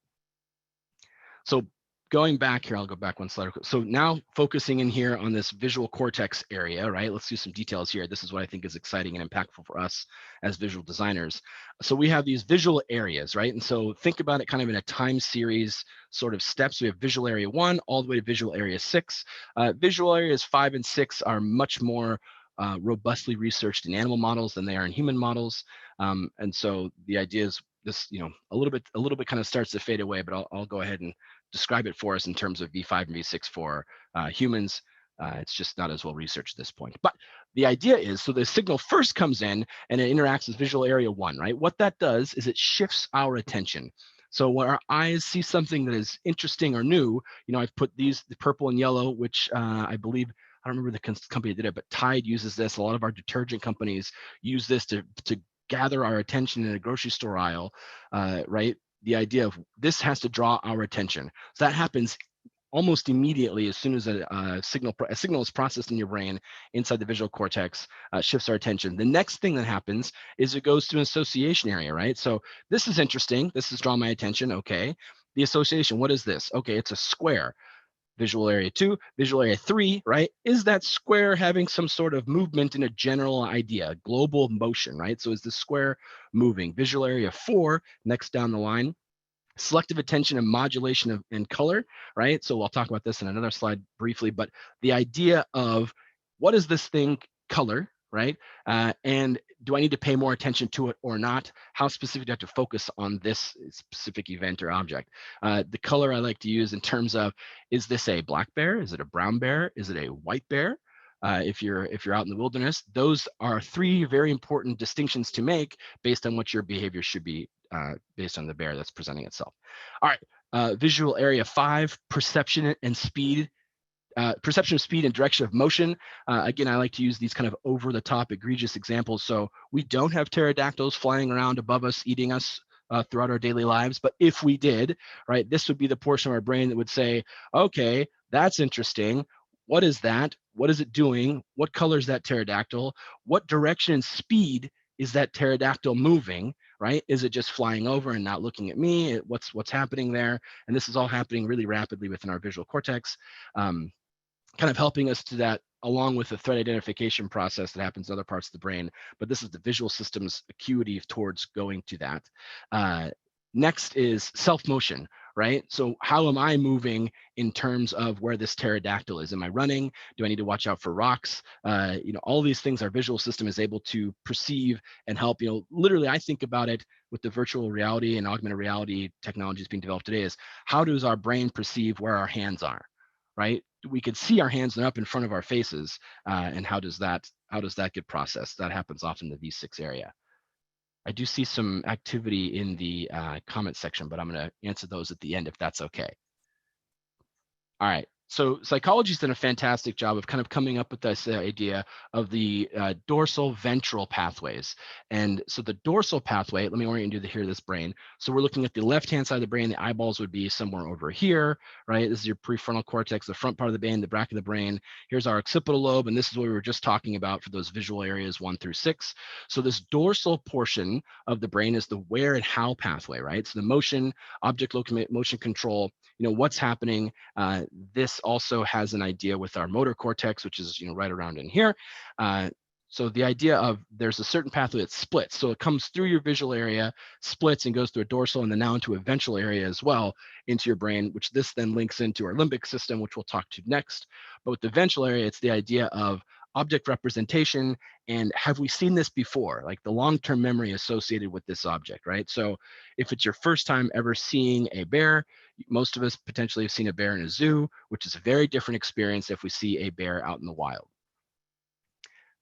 So going back here, I'll go back one slide. So now focusing in here on this visual cortex area, right? Let's do some details here. This is what I think is exciting and impactful for us as visual designers. So we have these visual areas, right? And so think about it kind of in a time series sort of steps. We have visual area 1 all the way to visual area 6. Visual areas 5 and 6 are much more robustly researched in animal models than they are in human models. And so the idea is this, a little bit kind of starts to fade away, but I'll go ahead and describe it for us in terms of V5 and V6 for humans. It's just not as well researched at this point. But the idea is, so the signal first comes in and it interacts with visual area 1, right? What that does is it shifts our attention. So when our eyes see something that is interesting or new, I've put the purple and yellow, which I believe, I don't remember the company that did it, but Tide uses this. A lot of our detergent companies use this to gather our attention in a grocery store aisle, right? The idea of this has to draw our attention. So that happens almost immediately as soon as a signal is processed in your brain inside the visual cortex, shifts our attention. The next thing that happens is it goes to an association area, right? So this is interesting. This has drawn my attention. Okay. The association, what is this? Okay, it's a square. Visual area 2, visual area 3, right? Is that square having some sort of movement in a general idea, global motion, right? So is the square moving? Visual area 4, next down the line, selective attention and modulation in color, right? So I'll talk about this in another slide briefly, but the idea of what is this thing color, right? And do I need to pay more attention to it or not? How specific do I have to focus on this specific event or object? The color I like to use in terms of, is this a black bear? Is it a brown bear? Is it a white bear? If you're out in the wilderness, those are 3 very important distinctions to make based on what your behavior should be based on the bear that's presenting itself. All right, visual area 5, perception and speed. Perception of speed and direction of motion. Again, I like to use these kind of over-the-top egregious examples. So we don't have pterodactyls flying around above us, eating us throughout our daily lives. But if we did, right, this would be the portion of our brain that would say, okay, that's interesting. What is that? What is it doing? What color is that pterodactyl? What direction and speed is that pterodactyl moving, right? Is it just flying over and not looking at me? What's happening there? And this is all happening really rapidly within our visual cortex. Kind of helping us to that, along with the threat identification process that happens in other parts of the brain. But this is the visual system's acuity towards going to that. Next is self-motion, right? So how am I moving in terms of where this pterodactyl is? Am I running? Do I need to watch out for rocks? All these things our visual system is able to perceive and help. Literally, I think about it with the virtual reality and augmented reality technologies being developed today is, how does our brain perceive where our hands are? right? We could see our hands up in front of our faces, and how does that get processed? That happens often in the V6 area. I do see some activity in the comment section, but I'm going to answer those at the end if that's okay. All right. So psychology's done a fantastic job of kind of coming up with this idea of the dorsal ventral pathways. And so the dorsal pathway, let me orient you to here, this brain. So we're looking at the left-hand side of the brain. The eyeballs would be somewhere over here, right? This is your prefrontal cortex, the front part of the brain, the back of the brain. Here's our occipital lobe. And this is what we were just talking about for those visual areas 1 through 6. So this dorsal portion of the brain is the where and how pathway, right? So the motion, object motion control, what's happening. This also has an idea with our motor cortex, which is right around in here. So the idea of there's a certain pathway that splits. So it comes through your visual area, splits, and goes through a dorsal and then now into a ventral area as well into your brain, which this then links into our limbic system, which we'll talk to next. But with the ventral area, it's the idea of object representation and have we seen this before, like the long-term memory associated with this object, right? So if it's your first time ever seeing a bear, most of us potentially have seen a bear in a zoo, which is a very different experience if we see a bear out in the wild.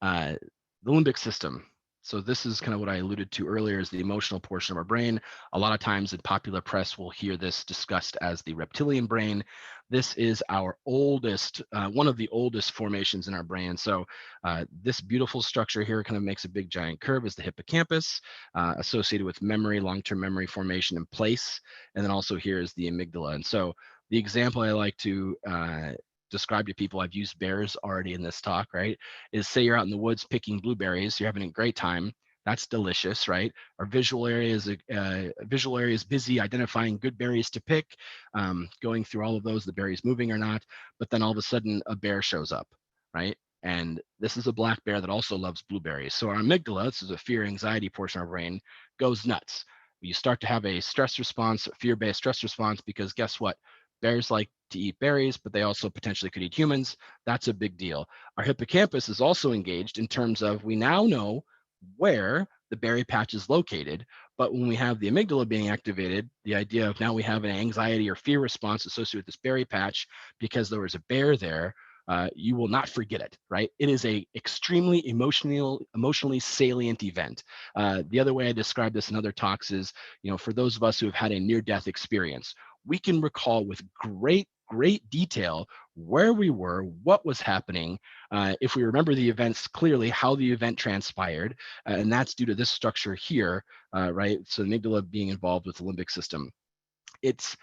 The limbic system. So this is kind of what I alluded to earlier, is the emotional portion of our brain. A lot of times in popular press, we'll hear this discussed as the reptilian brain. This is our oldest, one of the oldest formations in our brain. So this beautiful structure here kind of makes a big giant curve, is the hippocampus, associated with memory, long-term memory formation in place. And then also here is the amygdala. And so the example I like to describe to people, I've used bears already in this talk, right, is say you're out in the woods picking blueberries, you're having a great time. That's delicious, right? Our visual area is busy identifying good berries to pick, going through all of those, the berries moving or not, but then all of a sudden a bear shows up, right? And this is a black bear that also loves blueberries. So our amygdala, this is a fear anxiety portion of our brain, goes nuts. You start to have a stress response, fear-based stress response, because guess what? Bears like to eat berries, but they also potentially could eat humans. That's a big deal. Our hippocampus is also engaged in terms of we now know where the berry patch is located, but when we have the amygdala being activated, the idea of now we have an anxiety or fear response associated with this berry patch because there was a bear there, you will not forget it, right? It is a extremely emotionally salient event. The other way I describe this in other talks is, for those of us who have had a near-death experience, we can recall with great detail where we were, what was happening, if we remember the events clearly, how the event transpired, and that's due to this structure here, right? So the amygdala being involved with the limbic system. It's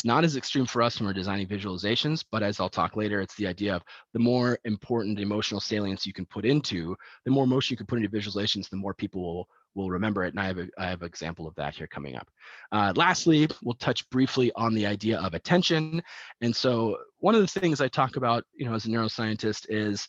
not as extreme for us when we're designing visualizations, but as I'll talk later, it's the idea of the more important emotional salience you can put into, the more emotion you can put into visualizations, the more people will remember it. And I have an example of that here coming up. Lastly, we'll touch briefly on the idea of attention. And so one of the things I talk about, as a neuroscientist is,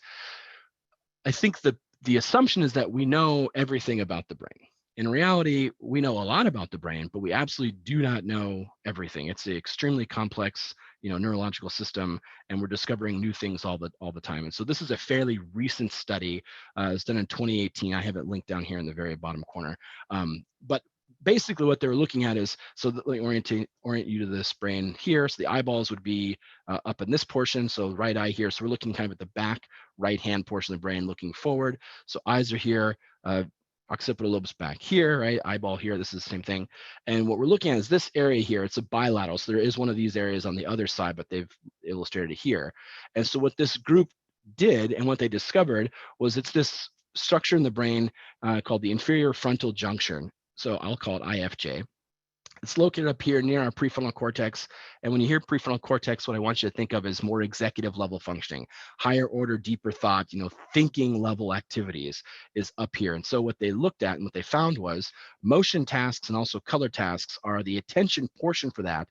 I think the assumption is that we know everything about the brain. In reality, we know a lot about the brain, but we absolutely do not know everything. It's an extremely complex, neurological system, and we're discovering new things all the time. And so this is a fairly recent study. It's done in 2018. I have it linked down here in the very bottom corner. But basically what they're looking at is, so let me orient you to this brain here. So the eyeballs would be up in this portion, so right eye here. So we're looking kind of at the back right-hand portion of the brain looking forward. So eyes are here. Occipital lobe's back here, right? Eyeball here, this is the same thing. And what we're looking at is this area here, it's a bilateral. So there is one of these areas on the other side, but they've illustrated it here. And so what this group did and what they discovered was it's this structure in the brain called the inferior frontal junction. So I'll call it IFJ. It's located up here near our prefrontal cortex. And when you hear prefrontal cortex, what I want you to think of is more executive level functioning, higher order, deeper thought, thinking level activities is up here. And so what they looked at and what they found was motion tasks and also color tasks are the attention portion for that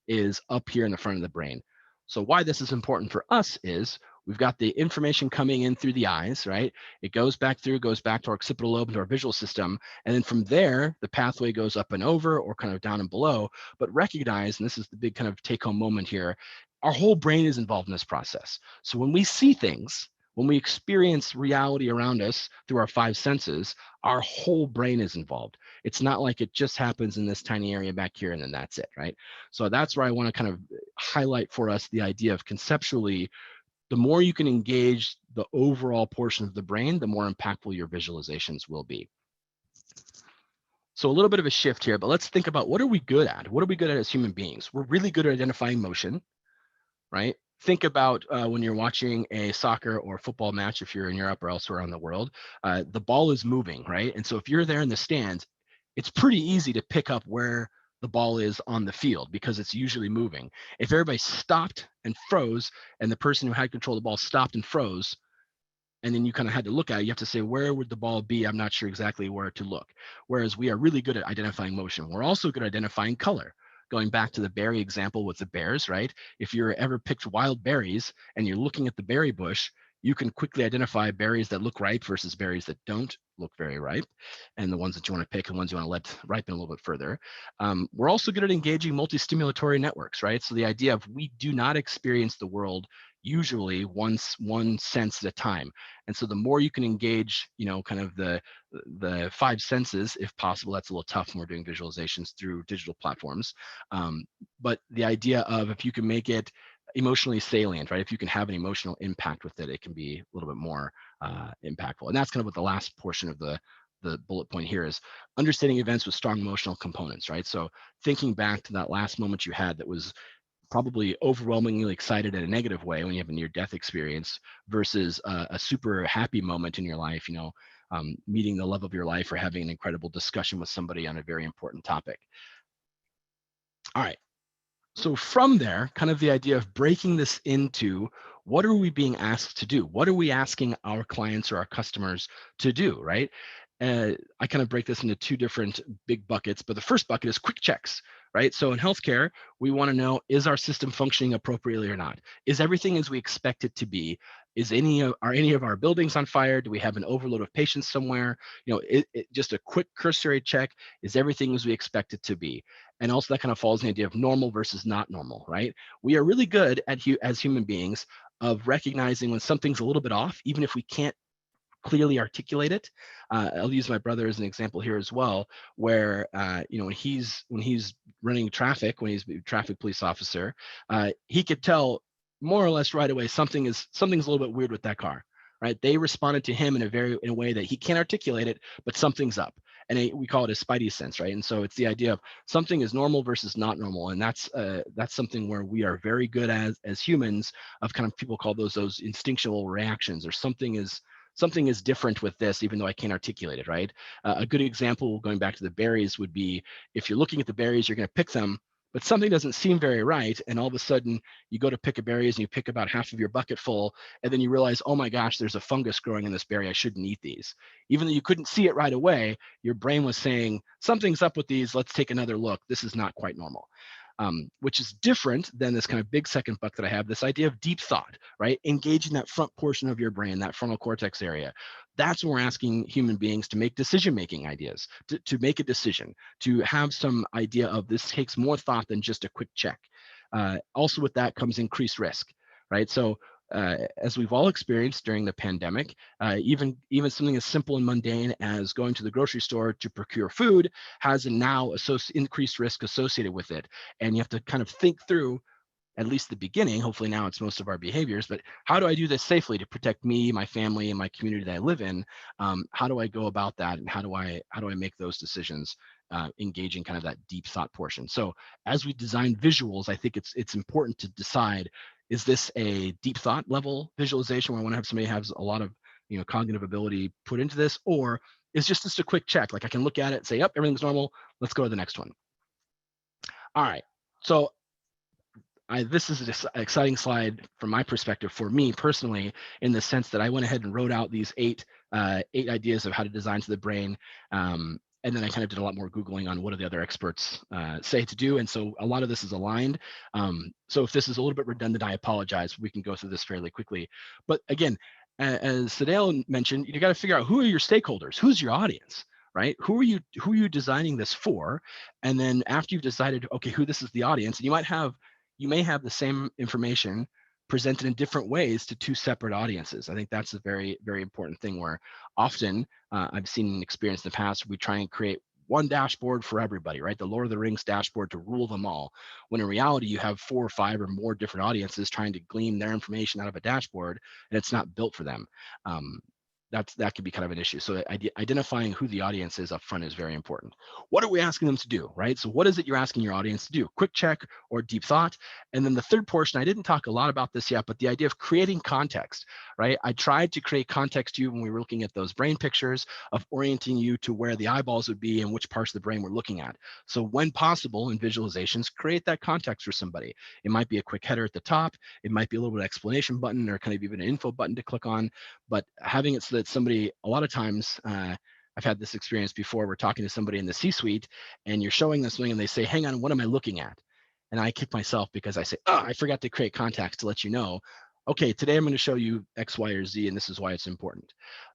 is up here in the front of the brain. So why this is important for us is we've got the information coming in through the eyes, right? It goes back to our occipital lobe and our visual system. And then from there, the pathway goes up and over or kind of down and below, but recognize, and this is the big kind of take home moment here, our whole brain is involved in this process. So when we see things, When we experience reality around us through our 5 senses, our whole brain is involved. It's not like it just happens in this tiny area back here and then that's it, right? So that's where I want to kind of highlight for us the idea of conceptually, the more you can engage the overall portion of the brain, the more impactful your visualizations will be. So a little bit of a shift here, but let's think about what are we good at? What are we good at as human beings? We're really good at identifying motion, right? Think about when you're watching a soccer or football match, if you're in Europe or elsewhere around the world, the ball is moving, right? And so if you're there in the stands, it's pretty easy to pick up where the ball is on the field because it's usually moving. If everybody stopped and froze and the person who had control of the ball stopped and froze, and then you kind of had to look at it, you have to say, where would the ball be? I'm not sure exactly where to look. Whereas we are really good at identifying motion. We're also good at identifying color. Going back to the berry example with the bears, right? If you're ever picked wild berries and you're looking at the berry bush, you can quickly identify berries that look ripe versus berries that don't look very ripe, and the ones that you want to pick and ones you want to let ripen a little bit further. We're also good at engaging multi-stimulatory networks, right? So the idea of we do not experience the world usually one sense at a time. And so the more you can engage, kind of the 5 senses, if possible. That's a little tough when we're doing visualizations through digital platforms. But the idea of if you can make it emotionally salient, right? If you can have an emotional impact with it, it can be a little bit more impactful. And that's kind of what the last portion of the bullet point here is: understanding events with strong emotional components, right? So thinking back to that last moment you had that was probably overwhelmingly excited in a negative way when you have a near-death experience versus a super happy moment in your life, meeting the love of your life or having an incredible discussion with somebody on a very important topic. All right. So from there, kind of the idea of breaking this into what are we being asked to do? What are we asking our clients or our customers to do, right? I kind of break this into 2 different big buckets, but the first bucket is quick checks, right? So in healthcare, we want to know, is our system functioning appropriately or not? Is everything as we expect it to be? Are any of our buildings on fire? Do we have an overload of patients somewhere? Just a quick cursory check. Is everything as we expect it to be? And also that kind of falls in the idea of normal versus not normal, right? We are really good as human beings of recognizing when something's a little bit off, even if we can't clearly articulate it. I'll use my brother as an example here as well, where when he's running traffic, when he's a traffic police officer, he could tell more or less right away something's a little bit weird with that car, right? They responded to him in a way that he can't articulate it, but something's up. And we call it a spidey sense, right? And so it's the idea of something is normal versus not normal, and that's something where we are very good as humans of kind of, people call those instinctual reactions, or something is different with this, even though I can't articulate it, right? A good example, going back to the berries, would be if you're looking at the berries, you're going to pick them, but something doesn't seem very right, and all of a sudden you go to pick a berries and you pick about half of your bucket full, and then you realize, oh my gosh, there's a fungus growing in this berry, I shouldn't eat these. Even though you couldn't see it right away, your brain was saying, something's up with these, let's take another look, this is not quite normal. Which is different than this kind of big second bucket that I have, this idea of deep thought, right? Engaging that front portion of your brain, that frontal cortex area. That's when we're asking human beings to make decision-making ideas, to make a decision, to have some idea of this takes more thought than just a quick check. Also with that comes increased risk, right? So as we've all experienced during the pandemic, even something as simple and mundane as going to the grocery store to procure food has a now increased risk associated with it. And you have to kind of think through, at least the beginning, hopefully now it's most of our behaviors, but how do I do this safely to protect me, my family, and my community that I live in? How do I go about that? And how do I make those decisions, engaging kind of that deep thought portion? So as we design visuals, I think it's important to decide, is this a deep thought level visualization where I want to have somebody has a lot of cognitive ability put into this, or is just a quick check? Like I can look at it and say, yep, everything's normal. Let's go to the next one. All right. So this is an exciting slide from my perspective, for me personally, in the sense that I went ahead and wrote out these eight ideas of how to design to the brain. And then I kind of did a lot more Googling on what do the other experts say to do. And so a lot of this is aligned. So if this is a little bit redundant, I apologize. We can go through this fairly quickly. But again, as Sedale mentioned, you got to figure out who are your stakeholders, who's your audience, right? Who are you designing this for? And then after you've decided, okay, who this is the audience, and you may have the same information presented in different ways to two separate audiences. I think that's a very, very important thing where often I've seen an experience in the past, we try and create one dashboard for everybody, right? The Lord of the Rings dashboard to rule them all. When in reality, you have 4 or 5 or more different audiences trying to glean their information out of a dashboard, and it's not built for them. That could be kind of an issue. So identifying who the audience is up front is very important. What are we asking them to do, right? So what is it you're asking your audience to do? Quick check or deep thought. And then the third portion, I didn't talk a lot about this yet, but the idea of creating context, right? I tried to create context to you when we were looking at those brain pictures of orienting you to where the eyeballs would be and which parts of the brain we're looking at. So when possible in visualizations, create that context for somebody. It might be a quick header at the top. It might be a little bit of explanation button or kind of even an info button to click on, but having it so that somebody, a lot of times, I've had this experience before, we're talking to somebody in the C-suite and you're showing them something and they say, hang on, what am I looking at? And I kick myself because I say, oh, I forgot to create context to let you know, okay, today I'm going to show you X, Y, or Z, and this is why it's important.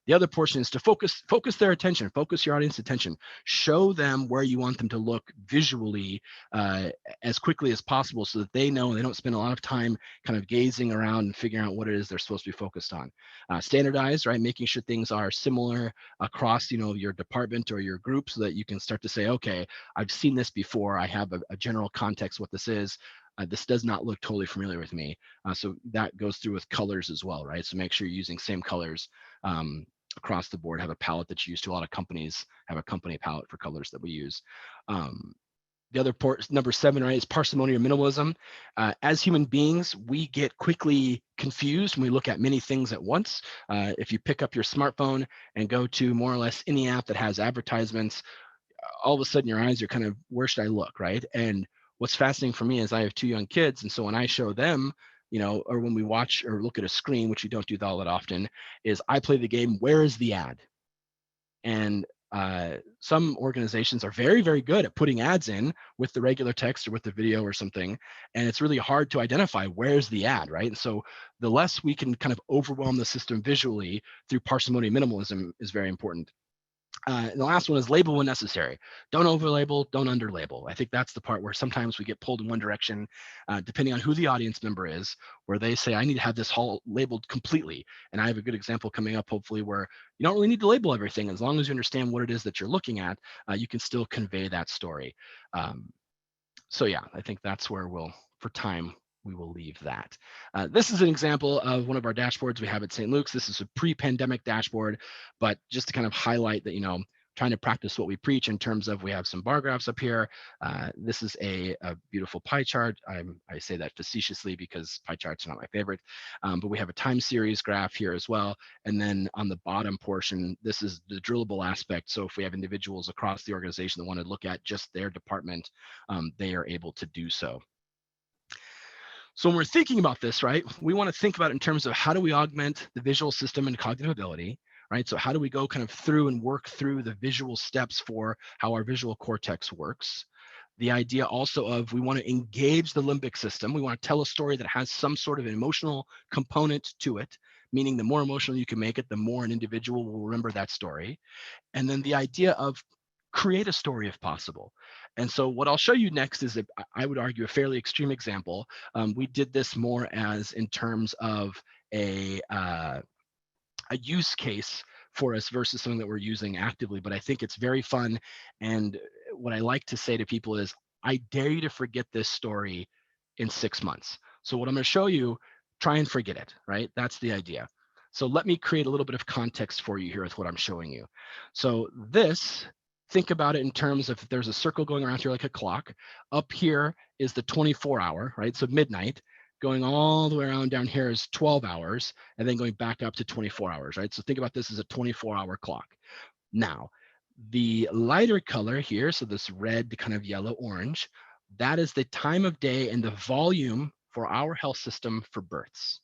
The other portion is to focus their attention, focus your audience attention, show them where you want them to look visually as quickly as possible so that they know and they don't spend a lot of time kind of gazing around and figuring out what it is they're supposed to be focused on. Standardize, right? Making sure things are similar across, your department or your group so that you can start to say, okay, I've seen this before. I have a general context what this is. This does not look totally familiar with me. So that goes through with colors as well, right? So make sure you're using same colors across the board. Have a palette that's used to. A lot of companies have a company palette for colors that we use. The other number 7, right, is parsimony or minimalism. As human beings, we get quickly confused when we look at many things at once. If you pick up your smartphone and go to more or less any app that has advertisements, all of a sudden your eyes are kind of, where should I look, right? And what's fascinating for me is I have 2 young kids. And so when I show them, or when we watch or look at a screen, which we don't do all that often, is I play the game, where is the ad? And some organizations are very, very good at putting ads in with the regular text or with the video or something. And it's really hard to identify where's the ad, right? And so the less we can kind of overwhelm the system visually through parsimony minimalism is very important. And the last one is label when necessary. Don't overlabel, don't underlabel. I think that's the part where sometimes we get pulled in one direction, depending on who the audience member is, where they say, I need to have this all labeled completely. And I have a good example coming up, hopefully, where you don't really need to label everything. As long as you understand what it is that you're looking at, you can still convey that story. So yeah, I think that's where for time, we will leave that. This is an example of one of our dashboards we have at St. Luke's. This is a pre-pandemic dashboard, but just to kind of highlight that, trying to practice what we preach in terms of, we have some bar graphs up here. This is a beautiful pie chart. I say that facetiously because pie charts are not my favorite, but we have a time series graph here as well. And then on the bottom portion, this is the drillable aspect. So if we have individuals across the organization that want to look at just their department, they are able to do so. So when we're thinking about this, right, we want to think about it in terms of how do we augment the visual system and cognitive ability, right? So how do we go kind of through and work through the visual steps for how our visual cortex works? The idea also of, we want to engage the limbic system. We want to tell a story that has some sort of an emotional component to it, meaning the more emotional you can make it, the more an individual will remember that story. And then the idea of create a story if possible. And so what I'll show you next is, I would argue, a fairly extreme example. We did this more as in terms of a use case for us versus something that we're using actively, but I think it's very fun. And what I like to say to people is, I dare you to forget this story in 6 months. So what I'm going to show you, try and forget it, right? That's the idea. So let me create a little bit of context for you here with what I'm showing you. So this, think about it in terms of, if there's a circle going around here like a clock, up here is the 24-hour, right? So midnight, going all the way around down here is 12 hours, and then going back up to 24 hours, right? So think about this as a 24-hour clock. Now, the lighter color here, so this red, kind of yellow orange, that is the time of day and the volume for our health system for births.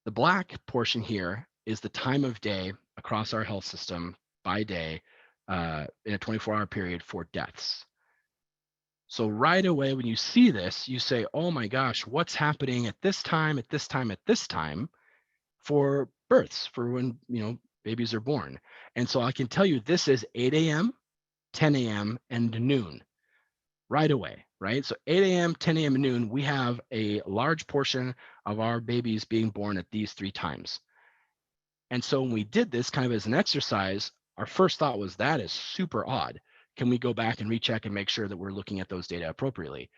The black portion here is the time of day across our health system by day in a 24-hour period for deaths. So right away, when you see this, you say, oh my gosh, what's happening at this time, at this time, at this time for births, for when, babies are born. And so I can tell you this is 8 a.m., 10 a.m., and noon right away, right? So 8 a.m., 10 a.m., and noon, we have a large portion of our babies being born at these 3 times. And so when we did this kind of as an exercise, our first thought was that is super odd. Can we go back and recheck and make sure that we're looking at those data appropriately?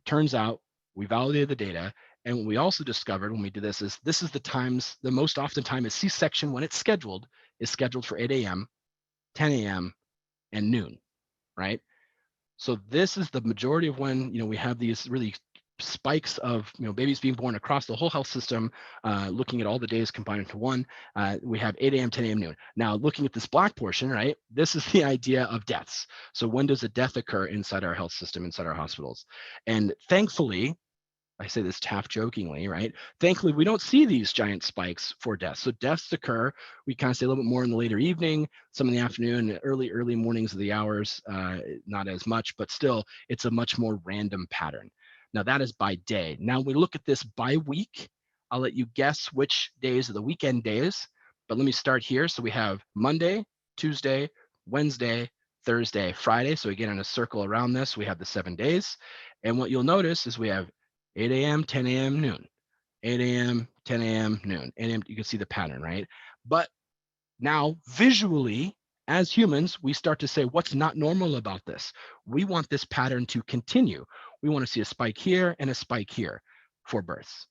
Turns out we validated the data. And what we also discovered when we did this is the most often time is C-section when it's scheduled is scheduled for 8 a.m., 10 a.m., and noon, right? So this is the majority of when, we have these really spikes of, babies being born across the whole health system, looking at all the days combined into one. We have 8 a.m., 10 a.m., noon. Now, looking at this black portion, right, this is the idea of deaths. So when does a death occur inside our health system, inside our hospitals? And thankfully, I say this half jokingly, right? Thankfully, we don't see these giant spikes for deaths. So deaths occur, we kind of say a little bit more in the later evening, some in the afternoon, early mornings of the hours, not as much, but still, it's a much more random pattern. Now that is by day. Now we look at this by week. I'll let you guess which days are the weekend days, but let me start here. So we have Monday, Tuesday, Wednesday, Thursday, Friday. So again, in a circle around this, we have the 7 days. And what you'll notice is we have 8 a.m., 10 a.m., noon, 8 a.m., 10 a.m., noon. And you can see the pattern, right? But now visually, as humans, we start to say, what's not normal about this? We want this pattern to continue. We want to see a spike here and a spike here for births.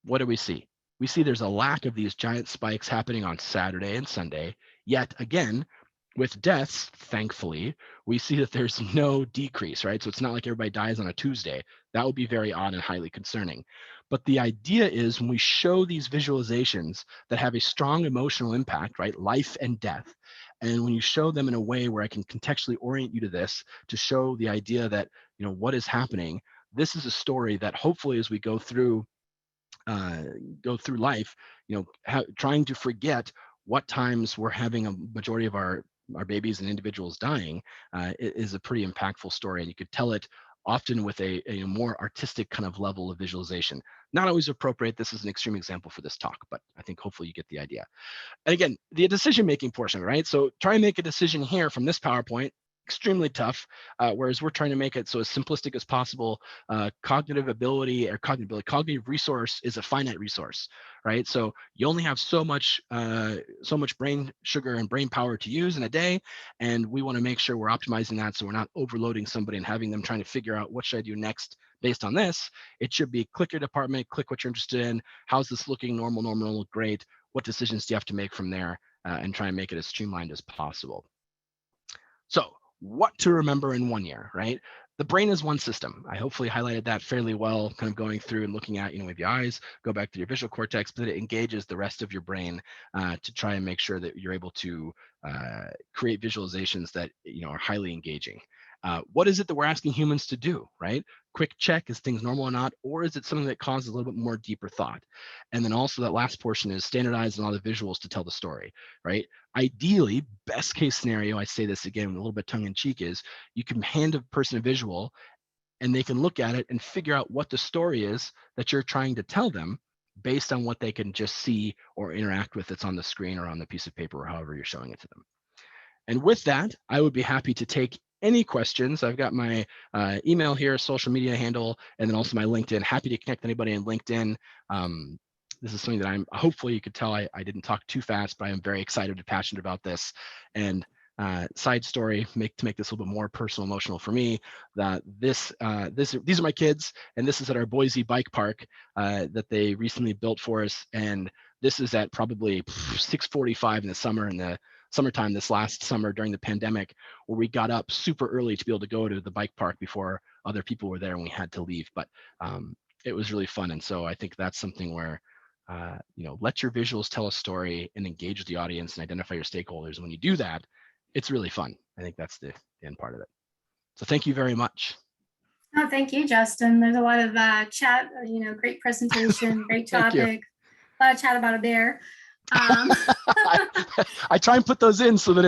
What do we see? We see there's a lack of these giant spikes happening on Saturday and Sunday. Yet again, with deaths, thankfully, we see that there's no decrease, right? So it's not like everybody dies on a Tuesday. That would be very odd and highly concerning. But the idea is when we show these visualizations that have a strong emotional impact, right? Life and death. And when you show them in a way where I can contextually orient you to this, to show the idea that, what is happening, this is a story that hopefully as we go through life, trying to forget what times we're having a majority of our babies and individuals dying is a pretty impactful story. And you could tell it often with a more artistic kind of level of visualization. Not always appropriate. This is an extreme example for this talk, but I think hopefully you get the idea. And again, the decision-making portion, right? So try and make a decision here from this PowerPoint, extremely tough, whereas we're trying to make it so as simplistic as possible. Cognitive resource is a finite resource, right? So you only have so much brain sugar and brain power to use in a day, and we want to make sure we're optimizing that so we're not overloading somebody and having them trying to figure out what should I do next based on this. It should be click your department, click what you're interested in. How's this looking? Normal, great. What decisions do you have to make from there, and try and make it as streamlined as possible. So what to remember in 1 year, right? The brain is one system. I hopefully highlighted that fairly well, kind of going through and looking at, with your eyes, go back to your visual cortex, but it engages the rest of your brain to try and make sure that you're able to create visualizations that, are highly engaging. What is it that we're asking humans to do, right? Quick check, is things normal or not? Or is it something that causes a little bit more deeper thought? And then also that last portion is standardizing all the visuals to tell the story, right? Ideally, best case scenario, I say this again with a little bit tongue in cheek, is you can hand a person a visual and they can look at it and figure out what the story is that you're trying to tell them based on what they can just see or interact with that's on the screen or on the piece of paper or however you're showing it to them. And with that, I would be happy to take any questions. I've got my email here, social media handle, and then also my LinkedIn. Happy to connect anybody in LinkedIn. This is something that hopefully you could tell I didn't talk too fast, but I am very excited and passionate about this. And side story, to make this a little bit more personal, emotional for me, that these are my kids, and this is at our Boise bike park that they recently built for us. And this is at probably 6:45 in the summer, in the summertime this last summer during the pandemic, where we got up super early to be able to go to the bike park before other people were there and we had to leave. But it was really fun. And so I think that's something where, let your visuals tell a story and engage with the audience and identify your stakeholders. When you do that, it's really fun. I think that's the end part of it. So thank you very much. Oh, thank you, Justin. There's a lot of chat, great presentation, great topic, a lot of chat about a bear. I try and put those in so that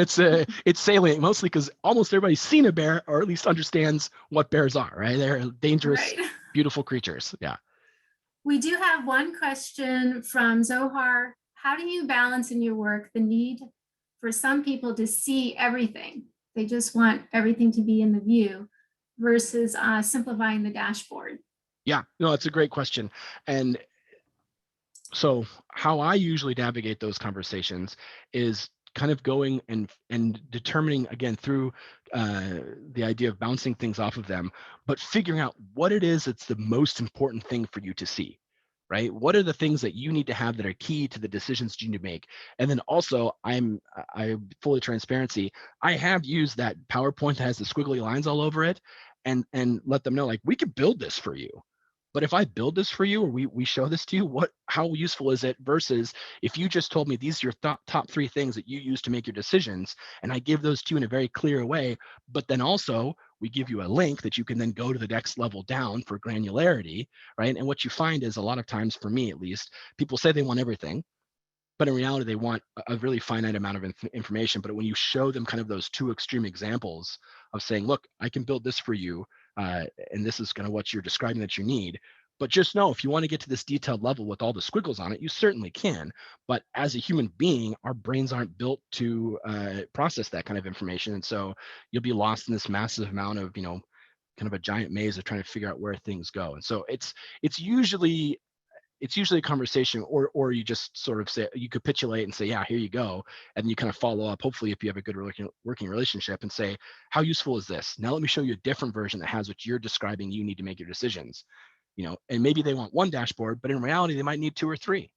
it's salient, mostly because almost everybody's seen a bear or at least understands what bears are, right? They're dangerous, beautiful creatures. Yeah. We do have one question from Zohar. How do you balance in your work the need for some people to see everything? They just want everything to be in the view, versus simplifying the dashboard? Yeah, no, it's a great question. And so how I usually navigate those conversations is kind of going and determining, again, through the idea of bouncing things off of them, but figuring out what it is that's the most important thing for you to see, right? What are the things that you need to have that are key to the decisions you need to make? And then also, I fully transparency, I have used that PowerPoint that has the squiggly lines all over it and let them know, like, we could build this for you. But if I build this for you, or we show this to you, how useful is it versus if you just told me these are your top 3 things that you use to make your decisions, and I give those to you in a very clear way, but then also we give you a link that you can then go to the next level down for granularity, right? And what you find is a lot of times, for me at least, people say they want everything, but in reality, they want a really finite amount of information. But when you show them kind of those 2 extreme examples of saying, look, I can build this for you, and this is kind of what you're describing that you need. But just know, if you want to get to this detailed level with all the squiggles on it, you certainly can. But as a human being, our brains aren't built to process that kind of information. And so you'll be lost in this massive amount of, kind of a giant maze of trying to figure out where things go. And so it's usually a conversation, or you just sort of say, you capitulate and say, yeah, here you go. And then you kind of follow up, hopefully, if you have a good working relationship, and say, how useful is this? Now let me show you a different version that has what you're describing you need to make your decisions. And maybe they want 1 dashboard, but in reality, they might need 2 or 3.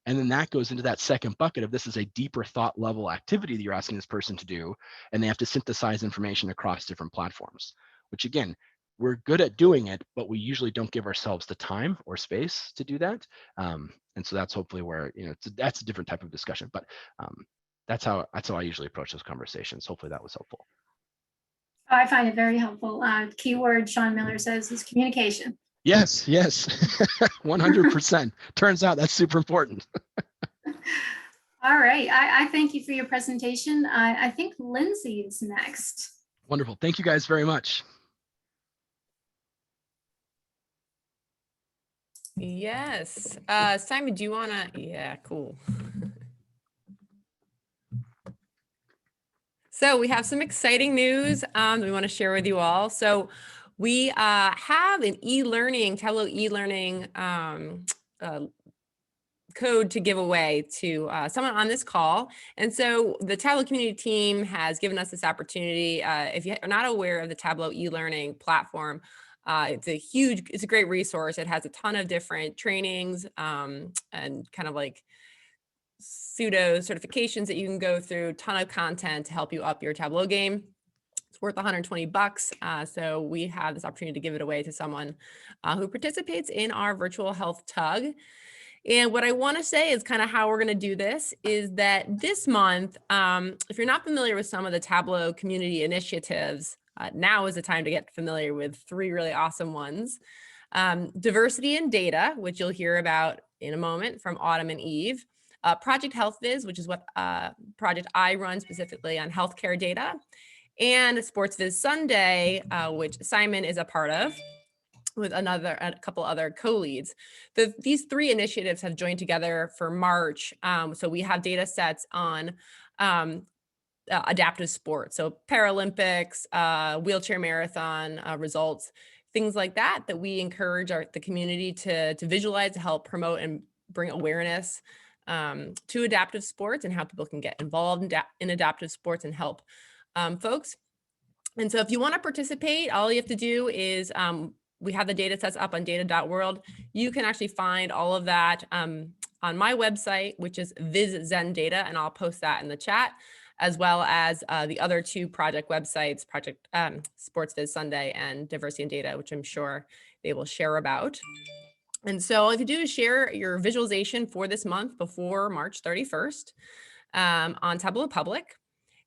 And then that goes into that second bucket of, this is a deeper thought level activity that you're asking this person to do. And they have to synthesize information across different platforms, which, again, we're good at doing it, but we usually don't give ourselves the time or space to do that. And so that's hopefully where, that's a different type of discussion, but that's how I usually approach those conversations. Hopefully that was helpful. I find it very helpful. Keyword Sean Miller says is communication. Yes, 100%. Turns out that's super important. All right, I thank you for your presentation. I think Lindsay is next. Wonderful. Thank you guys very much. Yes. Simon, do you want to? Yeah, cool. So we have some exciting news that we want to share with you all. So we have an e-learning, Tableau e-learning code to give away to someone on this call. And so the Tableau community team has given us this opportunity. If you are not aware of the Tableau e-learning platform, it's a great resource. It has a ton of different trainings and kind of like pseudo certifications that you can go through, ton of content to help you up your Tableau game. It's worth $120. So we have this opportunity to give it away to someone who participates in our virtual health tug. And what I want to say is kind of how we're going to do this is that this month, if you're not familiar with some of the Tableau community initiatives, now is the time to get familiar with 3 really awesome ones. Diversity in data, which you'll hear about in a moment from Autumn and Eve. Project Health Viz, which is what project I run specifically on healthcare data. And Sports Viz Sunday, which Simon is a part of, with a couple other co-leads. These 3 initiatives have joined together for March. So we have data sets on adaptive sports, so Paralympics, wheelchair marathon results, things like that we encourage the community to visualize, to help promote and bring awareness to adaptive sports and how people can get involved in adaptive sports and help folks. And so if you want to participate, all you have to do is we have the data sets up on data.world. You can actually find all of that on my website, which is VizZen Data, and I'll post that in the chat, as well as the other 2 project websites, Project Sports Viz Sunday and Diversity in Data, which I'm sure they will share about. And so all you do is share your visualization for this month before March 31st on Tableau Public.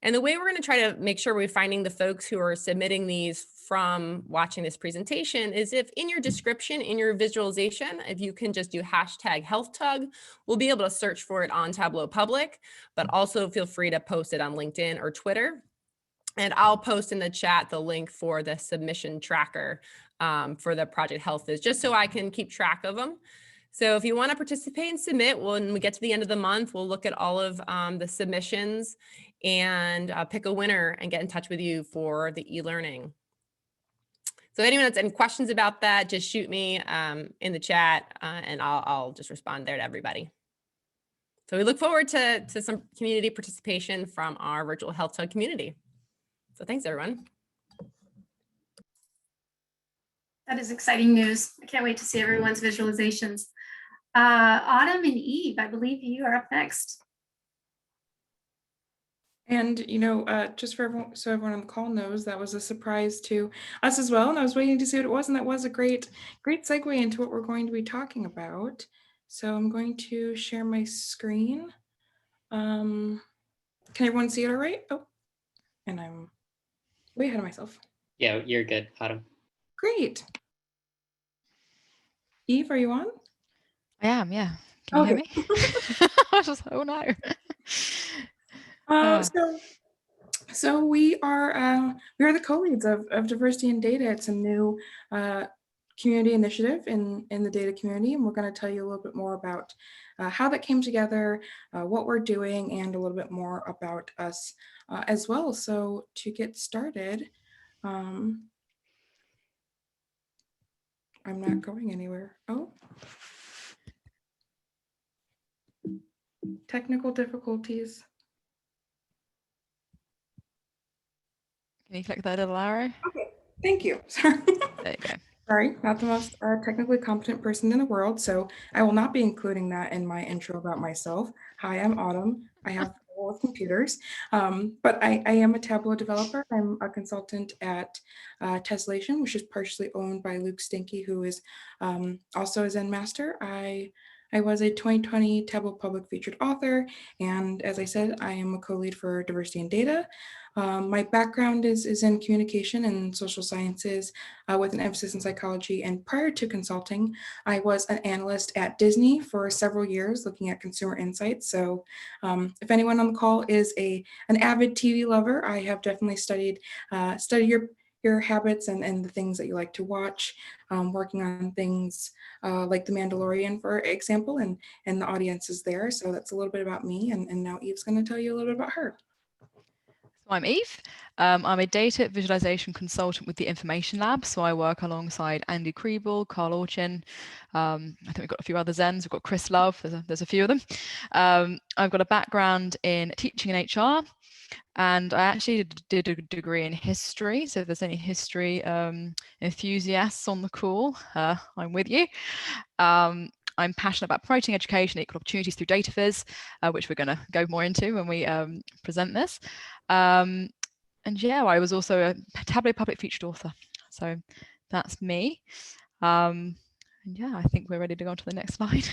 And the way we're going to try to make sure we're finding the folks who are submitting these from watching this presentation is if in your description, in your visualization, if you can just do #HealthTug, we'll be able to search for it on Tableau Public, but also feel free to post it on LinkedIn or Twitter. And I'll post in the chat the link for the submission tracker for the Project Health Viz, just so I can keep track of them. So if you want to participate and submit, when we get to the end of the month, we'll look at all of the submissions and pick a winner and get in touch with you for the e-learning. So if anyone has any questions about that, just shoot me in the chat and I'll just respond there to everybody. So we look forward to some community participation from our virtual health tug community. So thanks, everyone. That is exciting news. I can't wait to see everyone's visualizations. Autumn and Eve, I believe you are up next. And, just for everyone, so everyone on the call knows, that was a surprise to us as well. And I was waiting to see what it was. And that was a great segue into what we're going to be talking about. So I'm going to share my screen. Can everyone see it all right? Oh, and I'm way ahead of myself. Yeah, you're good, Autumn. Great. Eve, are you on? I am, yeah. Can you hear me? I was just like, oh no. So we are the co-leads of diversity in data. It's a new community initiative in the data community, and we're going to tell you a little bit more about how that came together, what we're doing, and a little bit more about us as well. So to get started, I'm not going anywhere. Oh, technical difficulties. Can you click that little arrow? Okay, thank you. Sorry. There you go. Sorry, not the most technically competent person in the world, so I will not be including that in my intro about myself. Hi, I'm Autumn. I have trouble with computers, but I am a Tableau developer. I'm a consultant at Tessellation, which is partially owned by Luke Stinky, who is also a Zen master. I was a 2020 Tableau Public Featured Author, and as I said, I am a co-lead for diversity in data. My background is in communication and social sciences with an emphasis in psychology. And prior to consulting, I was an analyst at Disney for several years looking at consumer insights. So if anyone on the call is an avid TV lover, I have definitely studied your habits and the things that you like to watch, working on things like The Mandalorian, for example, and the audience is there. So that's a little bit about me. And now Eve's going to tell you a little bit about her. So I'm Eve. I'm a data visualization consultant with the Information Lab. So I work alongside Andy Kriebel, Carl Orchin. I think we've got a few other Zens. We've got Chris Love. There's a few of them. I've got a background in teaching and HR. And I actually did a degree in history. So if there's any history enthusiasts on the call, I'm with you. I'm passionate about promoting education and equal opportunities through data viz, which we're going to go more into when we present this. And yeah, I was also a Tableau public featured author. So that's me. And yeah, I think we're ready to go on to the next slide.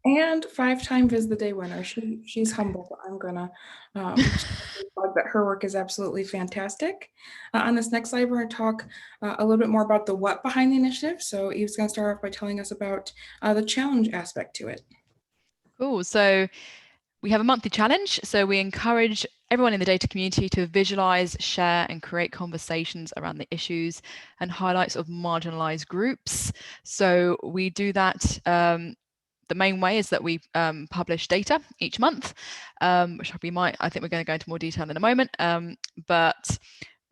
And 5-time Viz the Day winner. She's humble, but I'm gonna plug that her work is absolutely fantastic. On this next slide, we're going to talk a little bit more about the what behind the initiative. So Eve's going to start off by telling us about the challenge aspect to it. Cool. So we have a monthly challenge. So we encourage everyone in the data community to visualize, share, and create conversations around the issues and highlights of marginalized groups. So we do that. The main way is that we publish data each month, which I think we're going to go into more detail in a moment. But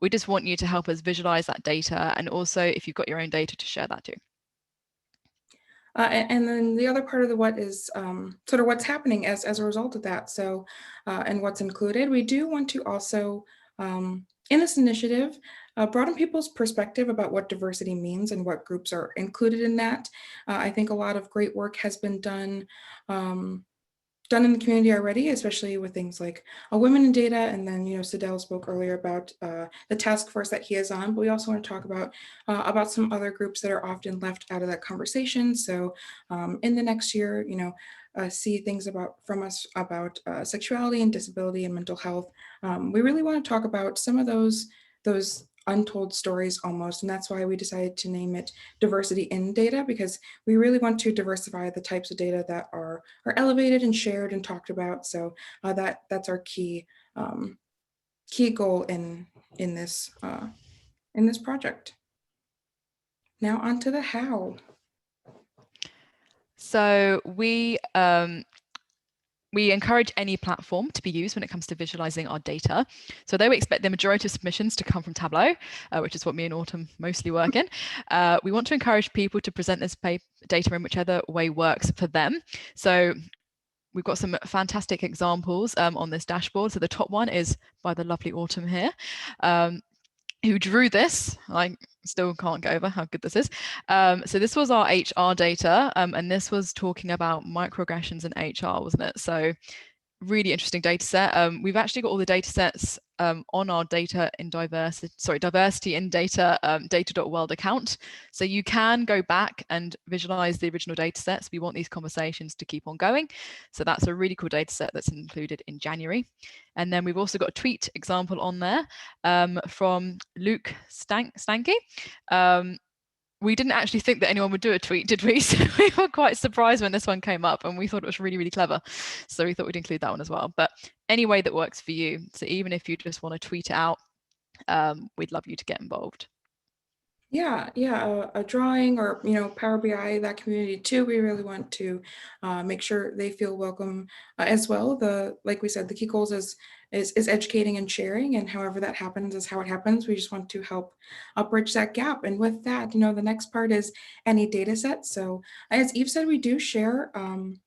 we just want you to help us visualize that data, and also if you've got your own data, to share that too. And then the other part of the what is sort of what's happening as a result of that. So, and what's included. We do want to also, in this initiative, broaden people's perspective about what diversity means and what groups are included in that. I think a lot of great work has been done in the community already, especially with things like women in data. And then, Sedale spoke earlier about the task force that he is on, but we also want to talk about some other groups that are often left out of that conversation. So in the next year, see things from us about sexuality and disability and mental health. We really want to talk about some of those untold stories almost, and that's why we decided to name it Diversity in Data, because we really want to diversify the types of data that are elevated and shared and talked about. So that's our key goal in this project. Now on to the how. So we we encourage any platform to be used when it comes to visualizing our data. So though we expect the majority of submissions to come from Tableau, which is what me and Autumn mostly work in, we want to encourage people to present this data in whichever way works for them. So we've got some fantastic examples on this dashboard. So the top one is by the lovely Autumn here, who drew this. I still can't get over how good this is. So this was our HR data, and this was talking about microaggressions in HR, wasn't it? So really interesting data set. We've actually got all the data sets on our diversity in data data.world account. So you can go back and visualize the original data sets. We want these conversations to keep on going. So that's a really cool data set that's included in January. And then we've also got a tweet example on there from Luke Stanky. We didn't actually think that anyone would do a tweet, did we? So we were quite surprised when this one came up, and we thought it was really, really clever. So we thought we'd include that one as well. But any way that works for you. So even if you just want to tweet it out, we'd love you to get involved. Yeah, a drawing or, Power BI, that community too. We really want to make sure they feel welcome as well. Like we said, the key goals is educating and sharing, and however that happens is how it happens. We just want to help bridge that gap. And with that, the next part is any data sets. So as Eve said, we do share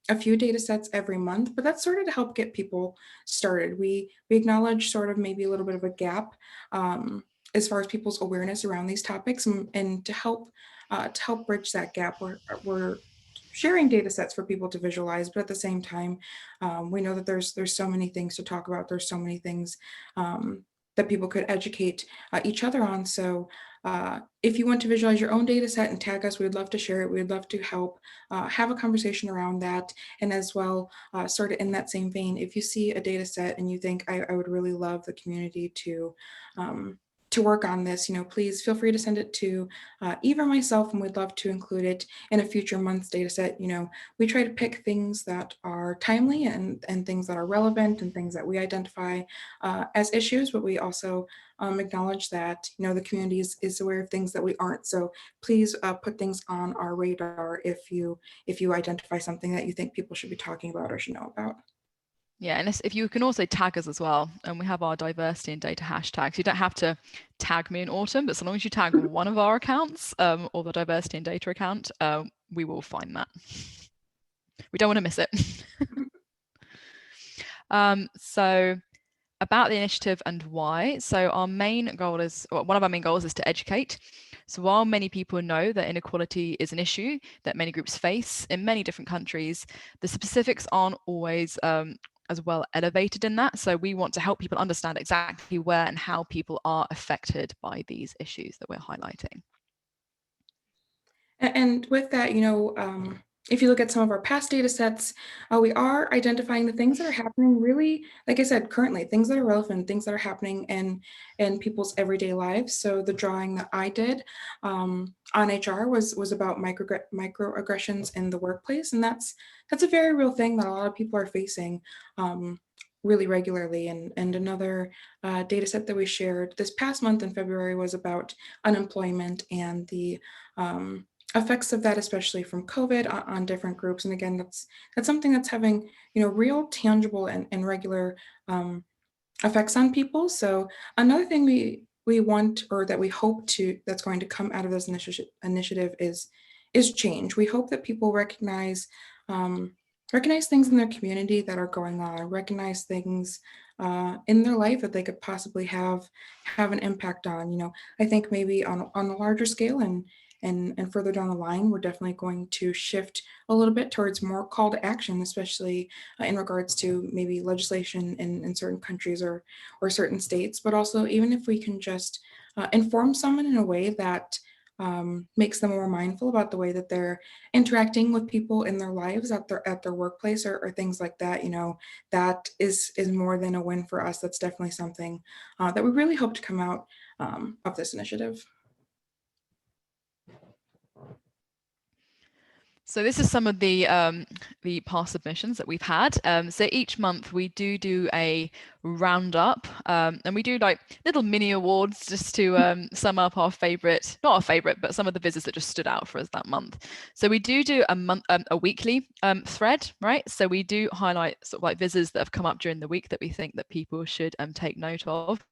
a few data sets every month, but that's sort of to help get people started. We acknowledge sort of maybe a little bit of a gap as far as people's awareness around these topics, and to help bridge that gap, we're sharing data sets for people to visualize, but at the same time, we know that there's so many things to talk about. There's so many things that people could educate each other on. So if you want to visualize your own data set and tag us, we would love to share it. We'd love to help have a conversation around that. And as well, sort of in that same vein, if you see a data set and you think I would really love the community to work on this, please feel free to send it to Eve or myself, and we'd love to include it in a future month's data set. We try to pick things that are timely and things that are relevant and things that we identify as issues, but we also acknowledge that, the community is aware of things that we aren't. So please put things on our radar if you identify something that you think people should be talking about or should know about. Yeah, and if you can also tag us as well, and we have our diversity and data hashtags. You don't have to tag me and Autumn, but so long as you tag one of our accounts or the diversity and data account, we will find that. We don't want to miss it. So about the initiative and why. So our main goal is, or one of our main goals is to educate. So while many people know that inequality is an issue that many groups face in many different countries, the specifics aren't always as well elevated in that. So we want to help people understand exactly where and how people are affected by these issues that we're highlighting. And with that, if you look at some of our past data sets, we are identifying the things that are happening really, like I said, currently, things that are relevant, things that are happening in people's everyday lives. So the drawing that I did on HR was about microaggressions in the workplace. And that's a very real thing that a lot of people are facing really regularly. And another data set that we shared this past month in February was about unemployment and the effects of that, especially from COVID on different groups. And again, that's something that's having, real tangible and regular effects on people. So another thing we want, or that we hope that's going to come out of this initiative is change. We hope that people recognize things in their community that are going on, recognize things in their life that they could possibly have an impact on. I think maybe on a larger scale and further down the line, we're definitely going to shift a little bit towards more call to action, especially in regards to maybe legislation in certain countries or certain states, but also even if we can just inform someone in a way that makes them more mindful about the way that they're interacting with people in their lives at their workplace or things like that, that is more than a win for us. That's definitely something that we really hope to come out of this initiative. So this is some of the past submissions that we've had. So each month we do a roundup, and we do like little mini awards just to sum up our favorite, not our favorite, but some of the vizzes that just stood out for us that month. So we do a weekly thread, right? So we do highlight sort of like vizzes that have come up during the week that we think that people should take note of.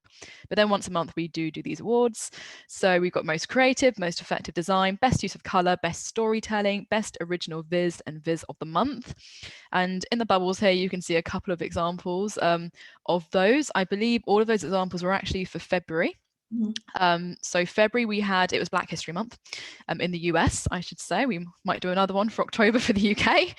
But then once a month, we do these awards. So we've got most creative, most effective design, best use of color, best storytelling, best original viz, and viz of the month. And in the bubbles here, you can see a couple of examples of those. I believe all of those examples were actually for February. So February it was Black History Month in the US, I should say. We might do another one for October for the UK.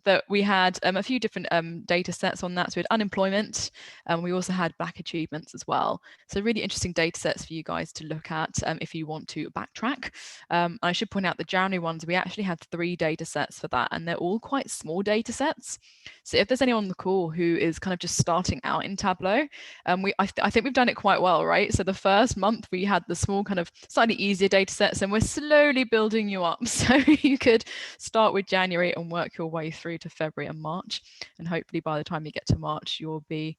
But we had a few different data sets on that. So we had unemployment, and we also had Black achievements as well. So really interesting data sets for you guys to look at if you want to backtrack. I should point out the January ones, we actually had 3 data sets for that, and they're all quite small data sets. So if there's anyone on the call who is kind of just starting out in Tableau, I think we've done it quite well, right? So the first month we had the small kind of slightly easier data sets, and we're slowly building you up. So you could start with January and work your way through to February and March. And hopefully by the time you get to March, you'll be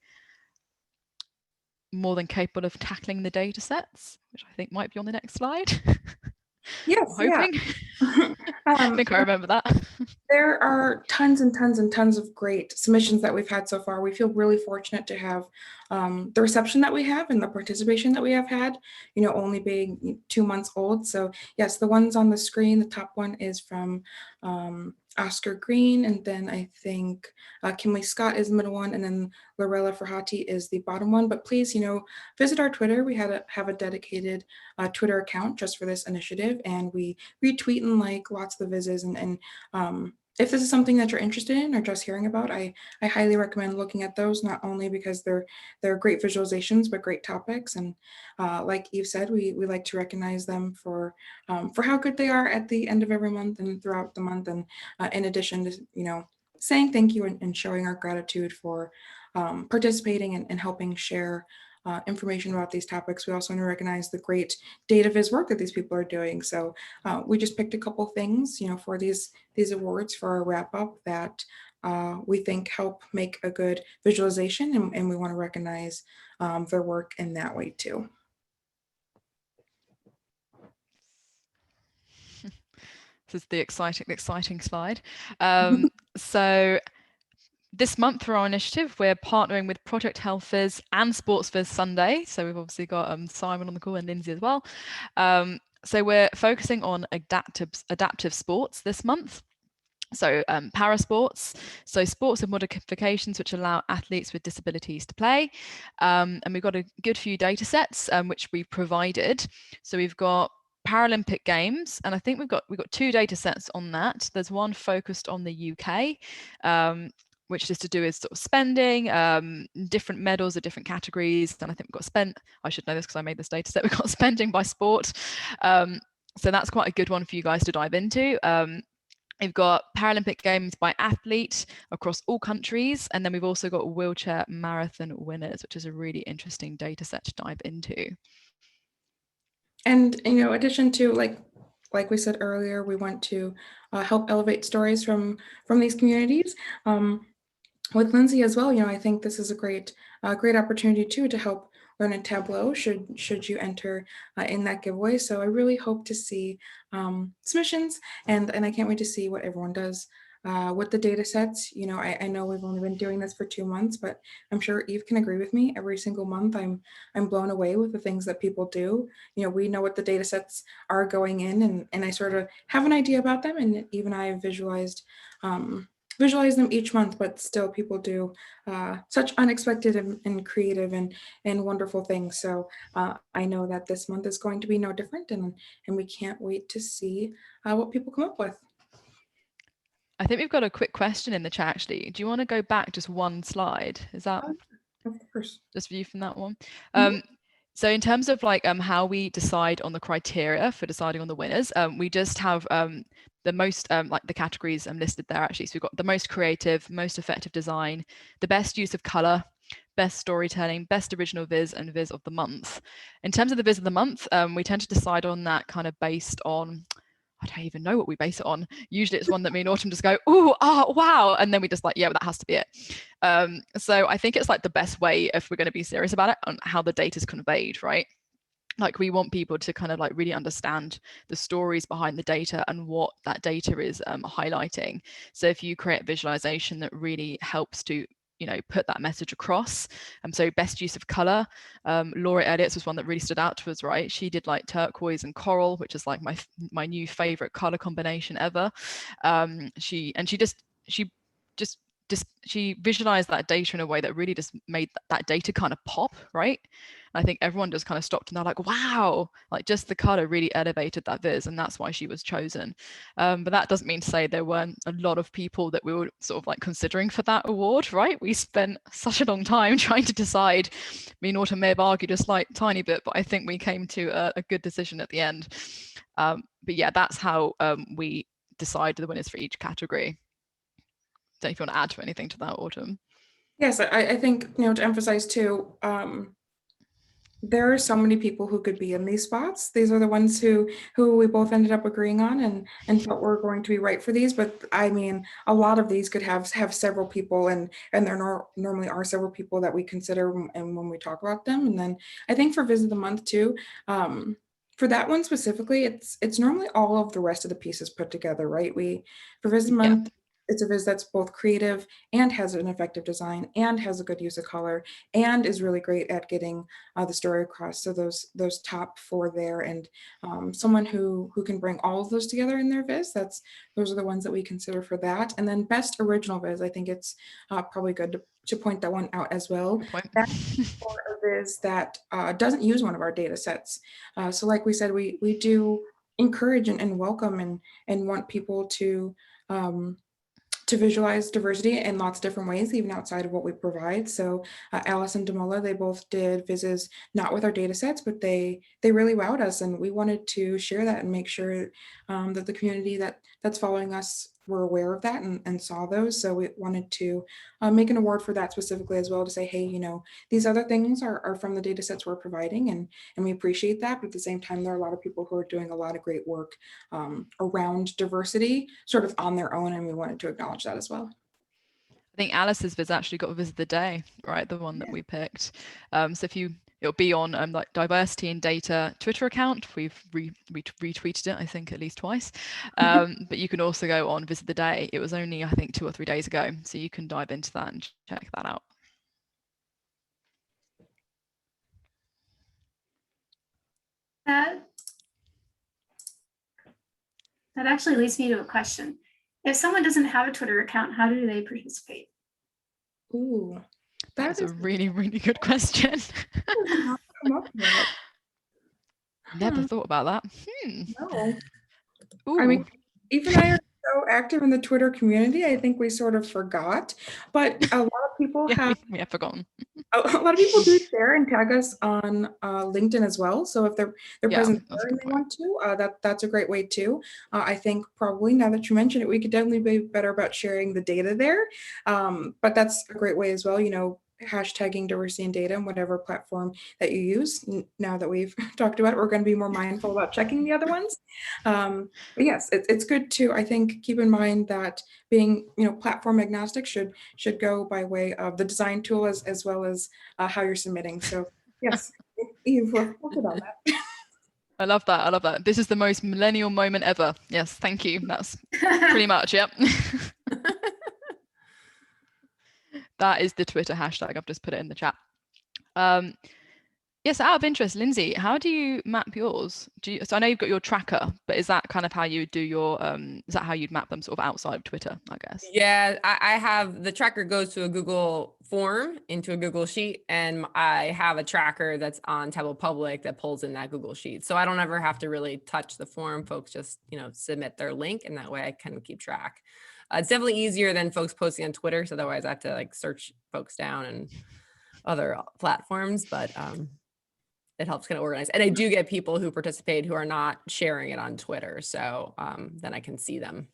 more than capable of tackling the data sets, which I think might be on the next slide. Yes, I'm hoping. I think I remember that. There are tons and tons and tons of great submissions that we've had so far. We feel really fortunate to have the reception that we have and the participation that we have had, only being 2 months old. So yes, the ones on the screen, the top one is from Oscar Green, and then I think Kimberly Scott is the middle one, and then Lorella Ferhati is the bottom one. But please, visit our Twitter. We have a dedicated Twitter account just for this initiative, and we retweet and like lots of the vizzes. And if this is something that you're interested in or just hearing about, I highly recommend looking at those, not only because they're great visualizations, but great topics. And like Eve said, we like to recognize them for how good they are at the end of every month and throughout the month. And in addition to, saying thank you and showing our gratitude for participating and helping share information about these topics. We also want to recognize the great data viz work that these people are doing. So we just picked a couple things, for these awards for our wrap up that we think help make a good visualization, and we want to recognize their work in that way too. This is the exciting slide. So this month for our initiative, we're partnering with Project Health Viz and Sports Viz Sunday. So we've obviously got Simon on the call and Lindsay as well. So we're focusing on adaptive sports this month. So para sports, so sports with modifications which allow athletes with disabilities to play. And we've got a good few data sets which we've provided. So we've got Paralympic Games, and I think we've got 2 data sets on that. There's one focused on the UK, which is to do with sort of spending, different medals of different categories. And I think we've got I should know this because I made this data set, we've got spending by sport. So that's quite a good one for you guys to dive into. We've got Paralympic Games by athlete across all countries. And then we've also got wheelchair marathon winners, which is a really interesting data set to dive into. And, in addition to like we said earlier, we want to help elevate stories from these communities. With Lindsay as well, I think this is a great opportunity too to help learn in Tableau should you enter in that giveaway. So I really hope to see submissions, and I can't wait to see what everyone does with the data sets. I know we've only been doing this for 2 months, but I'm sure Eve can agree with me. Every single month I'm blown away with the things that people do. We know what the data sets are going in, and I sort of have an idea about them, and even I have visualize them each month, but still people do such unexpected and creative and wonderful things. So I know that this month is going to be no different, and we can't wait to see what people come up with. I think we've got a quick question in the chat actually. Do you want to go back just one slide? Is that of course just view from that one? So in terms of how we decide on the criteria for deciding on the winners, we just have the most the categories listed there actually. So we've got the most creative, most effective design, the best use of color, best storytelling, best original viz, and viz of the month. In terms of the viz of the month, we tend to decide on that kind of based on, I don't even know what we base it on. Usually it's one that me and Autumn just go, oh, wow. And then we just like, yeah, well, that has to be it. So I think it's like the best way, if we're going to be serious about it, on how the data is conveyed, right? Like we want people to kind of like really understand the stories behind the data and what that data is highlighting. So if you create a visualization that really helps to, you know, put that message across. So best use of color. Laura Elliott's was one that really stood out to us, right? She did like turquoise and coral, which is like my new favorite color combination ever. She visualized that data in a way that really just made that data kind of pop, right? And I think everyone just kind of stopped and they're like, wow, like just the color really elevated that viz, and that's why she was chosen. But that doesn't mean to say there weren't a lot of people that we were sort of like considering for that award, right? We spent such a long time trying to decide. Me and Autumn may have argued a slight tiny bit, but I think we came to a good decision at the end. But yeah, that's how we decide the winners for each category. Don't know if you want to add to anything to that, Autumn. Yes, I think, you know, to emphasize too, there are so many people who could be in these spots. These are the ones who we both ended up agreeing on and felt were going to be right for these. But I mean, a lot of these could have several people, and there normally are several people that we consider and when we talk about them. And then I think for Visit of the Month too, for that one specifically, it's normally all of the rest of the pieces put together, right? For Visit of the Month, it's a viz that's both creative and has an effective design and has a good use of color and is really great at getting the story across. So those top four there, and someone who can bring all of those together in their viz, those are the ones that we consider for that. And then best original viz, I think it's probably good to point that one out as well. That's for a viz that doesn't use one of our data sets. So like we said, we do encourage and welcome and want people to visualize diversity in lots of different ways, even outside of what we provide. So Alice and Damola, they both did vizzes not with our data sets, but they really wowed us, and we wanted to share that and make sure that the community that's following us were aware of that and saw those. So we wanted to make an award for that specifically as well, to say, hey, you know, these other things are from the data sets we're providing, and we appreciate that. But at the same time, there are a lot of people who are doing a lot of great work around diversity sort of on their own, and we wanted to acknowledge that as well. I think Alice's viz actually got a visit of the day, right? The one that we picked. So it'll be on like Diversity in Data Twitter account. We've retweeted it, I think, at least twice. But you can also go on Visit the Day. It was only, I think, 2 or 3 days ago. So you can dive into that and check that out. That actually leads me to a question. If someone doesn't have a Twitter account, how do they participate? Ooh, that's a really, really good question. Never thought about that. No. I mean, even I are so active in the Twitter community, I think we sort of forgot, but a lot of people we have forgotten. A lot of people do share and tag us on LinkedIn as well. So if they're present there and they want to, that's a great way too. I think probably now that you mention it, we could definitely be better about sharing the data there. But that's a great way as well, you know, hashtagging diversity in data and whatever platform that you use. Now that we've talked about it, we're going to be more mindful about checking the other ones. But yes, it's good to, I think, keep in mind that being, you know, platform agnostic should go by way of the design tool as well as how you're submitting. So yes, Eve, we'll put on that. I love that. I love that. This is the most millennial moment ever. Yes, thank you. That's pretty much, yep. That is the Twitter hashtag. I've just put it in the chat. Yes, out of interest, Lindsay, how do you map yours? So I know you've got your tracker, but is that kind of how you do your, is that how you'd map them sort of outside of Twitter, I guess? Yeah, I have, the tracker goes to a Google form into a Google Sheet, and I have a tracker that's on Tableau Public that pulls in that Google Sheet. So I don't ever have to really touch the form. Folks just, you know, submit their link, and that way I can keep track. It's definitely easier than folks posting on Twitter. So otherwise I have to like search folks down and other platforms, but it helps kind of organize. And I do get people who participate who are not sharing it on Twitter. So then I can see them.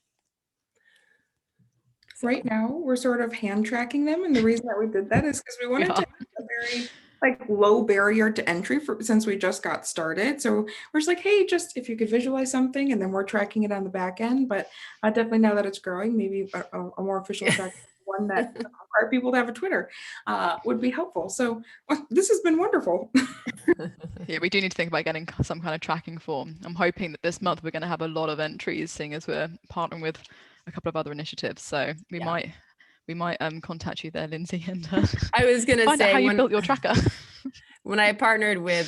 Right now, we're sort of hand tracking them. And the reason that we did that is because we wanted to have a very like low barrier to entry since we just got started. So we're just like, hey, just if you could visualize something, and then we're tracking it on the back end. But definitely now that it's growing, maybe a more official track, one that require people to have a Twitter would be helpful. So this has been wonderful. Yeah, we do need to think about getting some kind of tracking form. I'm hoping that this month we're going to have a lot of entries, seeing as we're partnering with a couple of other initiatives. So we might contact you there, Lindsay, and I was going to find out say how you built your tracker. when I partnered with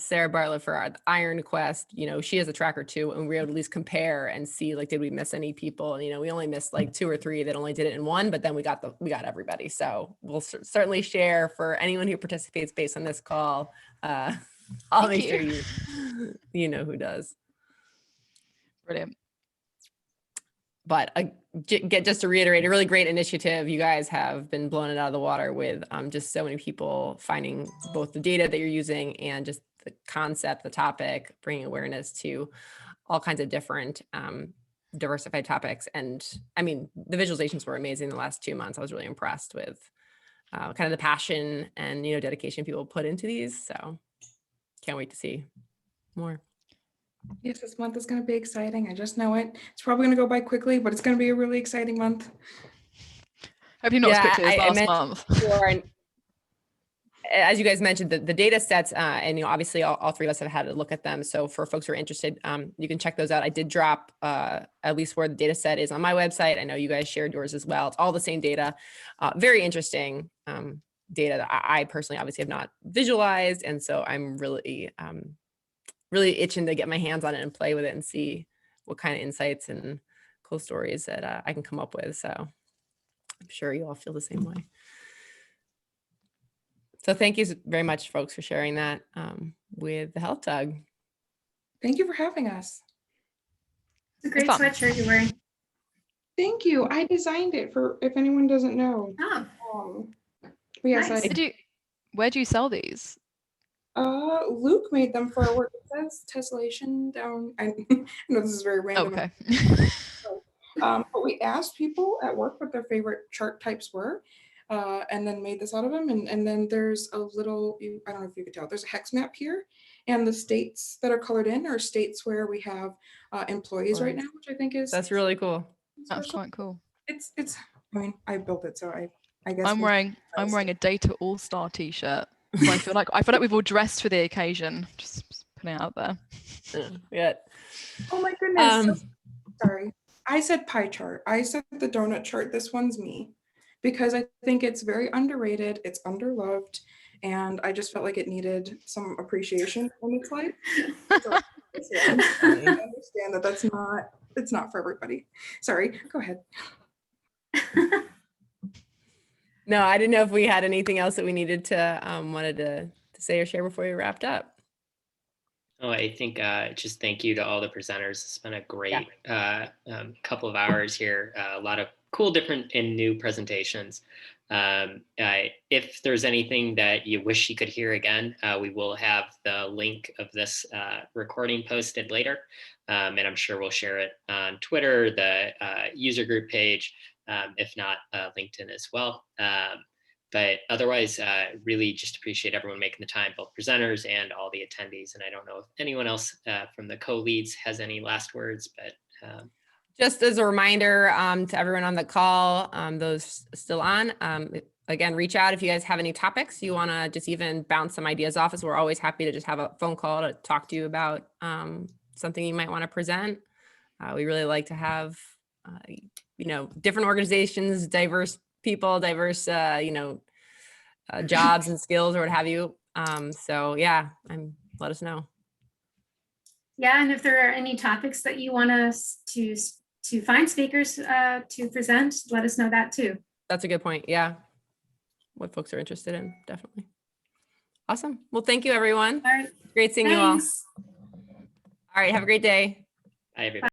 Sarah Bartlett for our Iron Quest, she has a tracker too, and we were able to at least compare and see, like, did we miss any people? And we only missed like 2 or 3 that only did it in one, but then we got everybody. So we'll certainly share for anyone who participates based on this call. I'll make sure you know who does. Brilliant. But just to reiterate, a really great initiative. You guys have been blowing it out of the water with just so many people finding both the data that you're using and just the concept, the topic, bringing awareness to all kinds of different diversified topics. And I mean, the visualizations were amazing the last 2 months. I was really impressed with kind of the passion and dedication people put into these. So can't wait to see more. Yes, this month is going to be exciting. I just know it. It's probably going to go by quickly, but it's going to be a really exciting month. Hopefully not as quickly as last month. Before, as you guys mentioned, the data sets, and obviously all 3 of us have had a look at them. So for folks who are interested, you can check those out. I did drop at least where the data set is on my website. I know you guys shared yours as well. It's all the same data. Very interesting data that I personally obviously have not visualized, and so I'm really itching to get my hands on it and play with it and see what kind of insights and cool stories that I can come up with. So I'm sure you all feel the same way. So thank you very much, folks, for sharing that with the Health Tug. Thank you for having us. It's a great sweatshirt you're wearing. Thank you. I designed it, for if anyone doesn't know. Oh. Yes, Nice. Where do you sell these? Luke made them for our work. It says tessellation down. I know this is very random. Okay. But we asked people at work what their favorite chart types were, and then made this out of them. And then there's a little, I don't know if you could tell, there's a hex map here, and the states that are colored in are states where we have employees right now, which I think is that's really cool. That's quite cool. It's. I mean, I built it, so I guess I'm wearing a Data All-Star t-shirt. I feel like we've all dressed for the occasion. Just putting it out there. Yeah. Oh my goodness. Sorry. I said pie chart. I said the donut chart. This one's me, because I think it's very underrated. It's underloved, and I just felt like it needed some appreciation in its life. So, I understand that it's not for everybody. Sorry. Go ahead. No, I didn't know if we had anything else that we needed to wanted to say or share before we wrapped up. Oh, I think just thank you to all the presenters. It's been a great couple of hours here. A lot of cool, different and new presentations. If there's anything that you wish you could hear again, we will have the link of this recording posted later. And I'm sure we'll share it on Twitter, the user group page, if not LinkedIn as well. But otherwise, really just appreciate everyone making the time, both presenters and all the attendees. And I don't know if anyone else from the co-leads has any last words, but. Just as a reminder to everyone on the call, those still on, again, reach out if you guys have any topics you want to just even bounce some ideas off us. We're always happy to just have a phone call to talk to you about something you might want to present. We really like to have, different organizations, diverse people, diverse, jobs and skills or what have you. So yeah, let us know. Yeah, and if there are any topics that you want us to find speakers to present, let us know that too. That's a good point. Yeah. What folks are interested in, definitely. Awesome. Well, thank you, everyone. All right. Great seeing you all. All right. Have a great day. Bye, everybody.